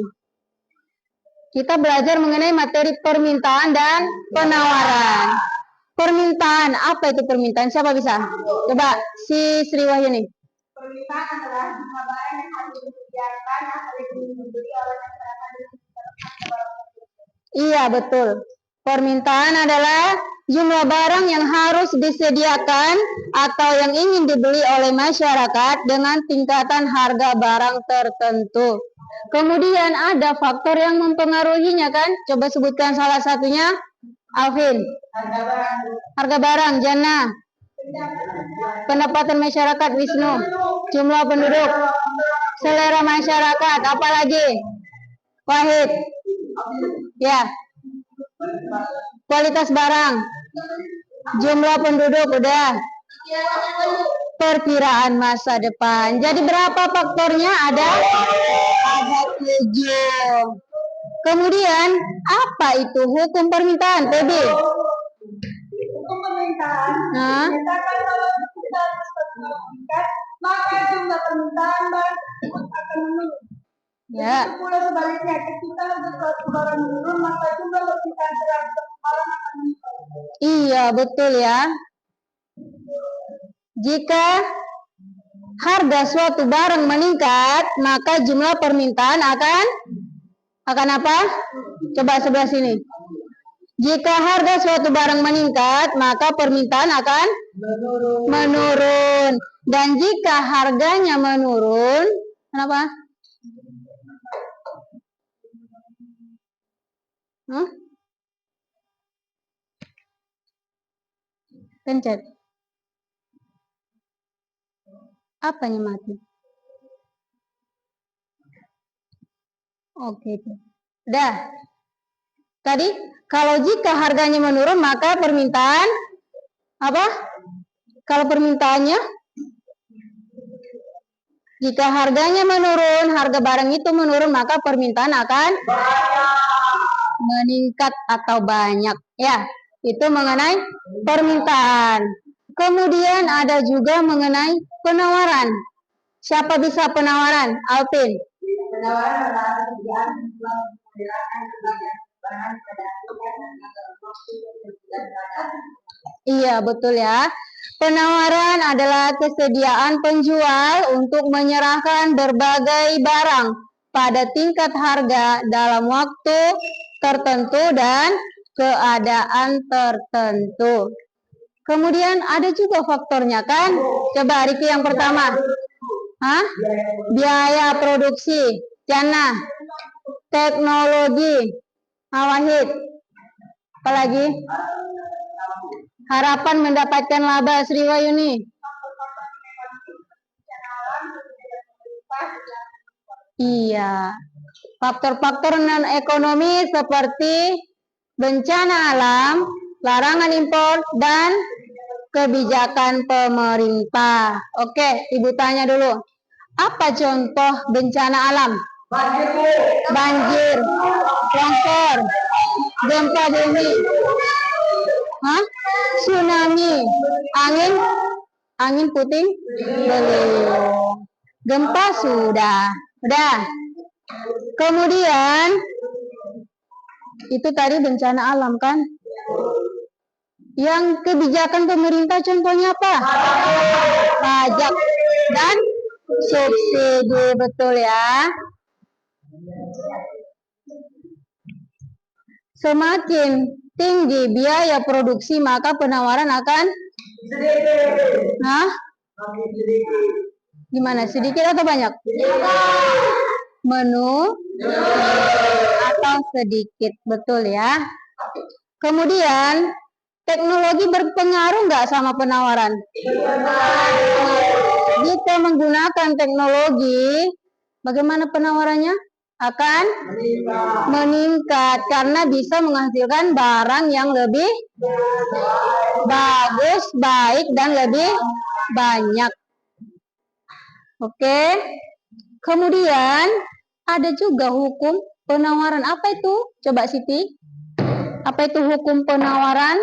Kita belajar mengenai materi permintaan dan penawaran. Permintaan, apa itu permintaan? Siapa bisa? Coba si Sri Wahyuni. Permintaan adalah jumlah barang yang harus disediakan atau dibeli oleh masyarakat. Iya, betul. Permintaan adalah jumlah barang yang harus disediakan atau yang ingin dibeli oleh masyarakat dengan tingkatan harga barang tertentu. Kemudian ada faktor yang mempengaruhinya kan? Coba sebutkan salah satunya. Alvin. Harga barang. Jana. Pendapatan masyarakat. Wisnu. Jumlah penduduk. Selera masyarakat. Apalagi? Wahid. Ya. Kualitas barang. Jumlah penduduk. Udah. Perkiraan masa depan. Jadi berapa faktornya? Ada 7. Kemudian apa itu hukum permintaan, PB? Hukum permintaan. Menyatakan kalau kita meningkat, maka jumlah permintaan akan menurun. Ya. Pula sebaliknya, ketika suatu barang menurun, maka jumlah permintaan terhadap barang akan meningkat. Iya, betul ya. Jika harga suatu barang meningkat, maka jumlah permintaan akan apa? Coba sebelah sini. Jika harga suatu barang meningkat, maka permintaan akan menurun. Dan jika harganya menurun, kenapa? Pencet. Apanya mati? Oke, udah. Tadi kalau jika harganya menurun maka permintaan apa? Kalau permintaannya jika harganya menurun, harga barang itu menurun maka permintaan akan meningkat atau banyak. Ya, itu mengenai permintaan. Kemudian ada juga mengenai penawaran. Siapa bisa penawaran? Alvin. Penawaran adalah pekerjaan yang telah memperkirakan sebagian bahan pada Iya, betul ya. Penawaran adalah kesediaan penjual untuk menyerahkan berbagai barang pada tingkat harga dalam waktu tertentu dan keadaan tertentu. Kemudian ada juga faktornya kan? Coba Riki yang pertama. Biaya produksi. Jana. Teknologi. Wahid. Apalagi? Harapan mendapatkan laba. Sri Wahyuni. Iya. Faktor-faktor non-ekonomi seperti bencana alam, larangan impor, dan kebijakan pemerintah. Oke, Ibu tanya dulu. Apa contoh bencana alam? Banjir, longsor, gempa bumi, tsunami, angin puting beliung. Gempa sudah. Kemudian itu tadi bencana alam kan? Yang kebijakan pemerintah contohnya apa? Pajak dan subsidi, betul ya. Semakin tinggi biaya produksi maka penawaran akan gimana? Sedikit atau banyak? Menu atau sedikit, betul ya. Kemudian teknologi berpengaruh nggak sama penawaran? Jika menggunakan teknologi, bagaimana penawarannya? Akan meningkat karena bisa menghasilkan barang yang lebih bagus, baik, dan lebih banyak. Oke. Kemudian ada juga hukum penawaran. Apa itu? Coba Siti. Apa itu hukum penawaran?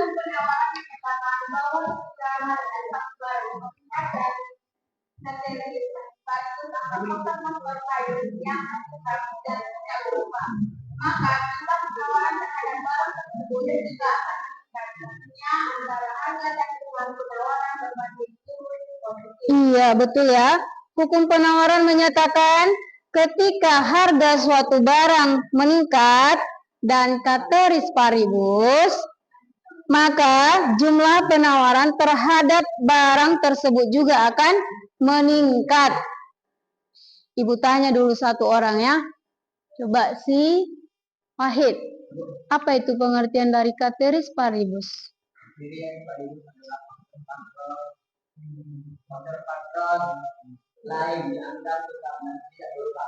Iya, betul ya. Hukum penawaran menyatakan ketika harga suatu barang meningkat dan ceteris paribus, maka jumlah penawaran terhadap barang tersebut juga akan meningkat. Ibu tanya dulu satu orang ya. Coba si Wahid. Apa itu pengertian dari ceteris paribus?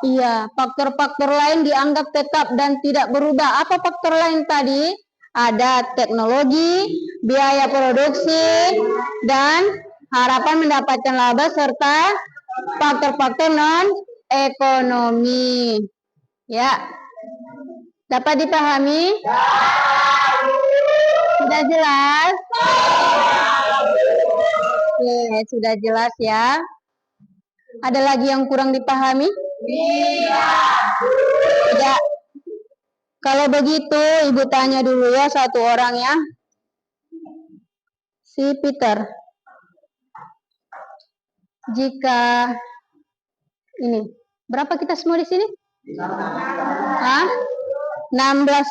Iya, faktor-faktor lain dianggap tetap dan tidak berubah. Apa faktor lain tadi? Ada teknologi, biaya produksi, dan harapan mendapatkan laba serta faktor-faktor non-ekonomi. Ya, dapat dipahami? Sudah jelas? Oke, sudah jelas ya. Ada lagi yang kurang dipahami? Tidak. Kalau begitu, Ibu tanya dulu ya satu orang ya. Si Peter. Jika ini, berapa kita semua di sini? 16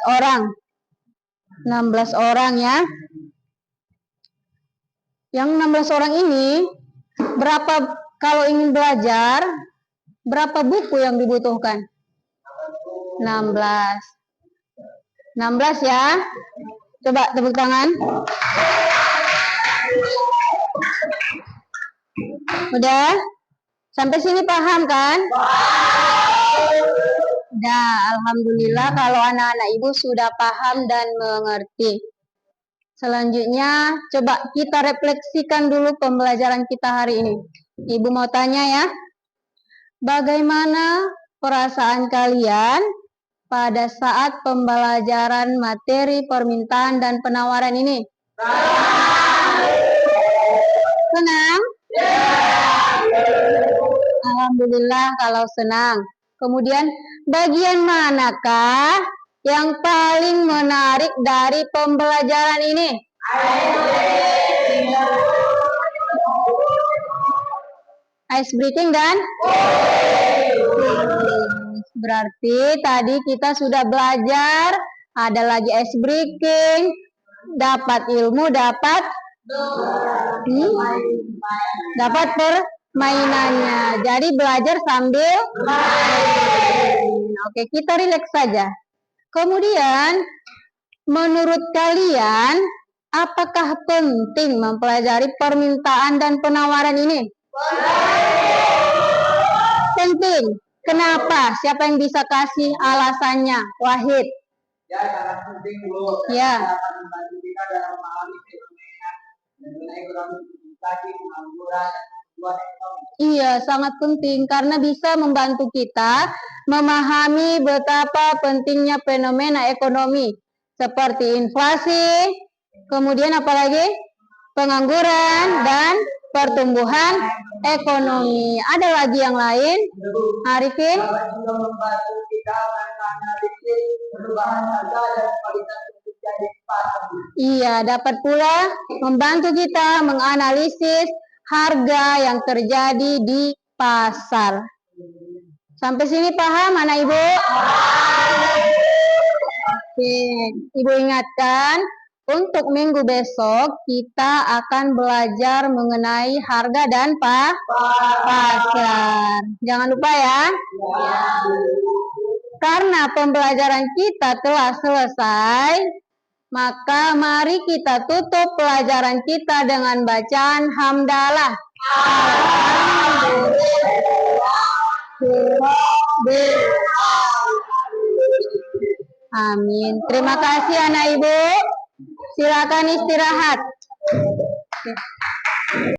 orang. 16 orang ya. Yang 16 orang ini, berapa kalau ingin belajar, berapa buku yang dibutuhkan? 16. 16 ya. Coba tepuk tangan. Udah? Sampai sini paham kan? Udah, alhamdulillah kalau anak-anak Ibu sudah paham dan mengerti. Selanjutnya, coba kita refleksikan dulu pembelajaran kita hari ini. Ibu mau tanya ya, bagaimana perasaan kalian pada saat pembelajaran materi permintaan dan penawaran ini? Senang? Alhamdulillah kalau senang. Kemudian, bagian manakah yang paling menarik dari pembelajaran ini? Ice breaking dan berarti tadi kita sudah belajar, ada lagi ice breaking, dapat ilmu, dapat dapat permainannya. Jadi belajar sambil Oke, kita rileks saja. Kemudian, menurut kalian, apakah penting mempelajari permintaan dan penawaran ini? Penting. Kenapa? Siapa yang bisa kasih alasannya? Wahid. Ya, sangat penting dulu. Ya. Akan membantu kita dalam memahami fenomena mengenai ekonomi tadi, pengangguran, dan pertumbuhan ekonomi. Iya, sangat penting karena bisa membantu kita memahami betapa pentingnya fenomena ekonomi seperti inflasi, kemudian apalagi pengangguran dan pertumbuhan ekonomi. Ada lagi yang lain? Arifin? Dapat juga membantu kita menganalisis perubahan harga dan kualitas di pasar. Iya, dapat pula membantu kita menganalisis harga yang terjadi di pasar. Sampai sini paham anak ibu? Oke, ibu ingatkan untuk minggu besok kita akan belajar mengenai harga dan pasar. Jangan lupa ya. Karena pembelajaran kita telah selesai, maka mari kita tutup pelajaran kita dengan bacaan hamdalah. Amin. Terima kasih anak ibu. Silakan istirahat.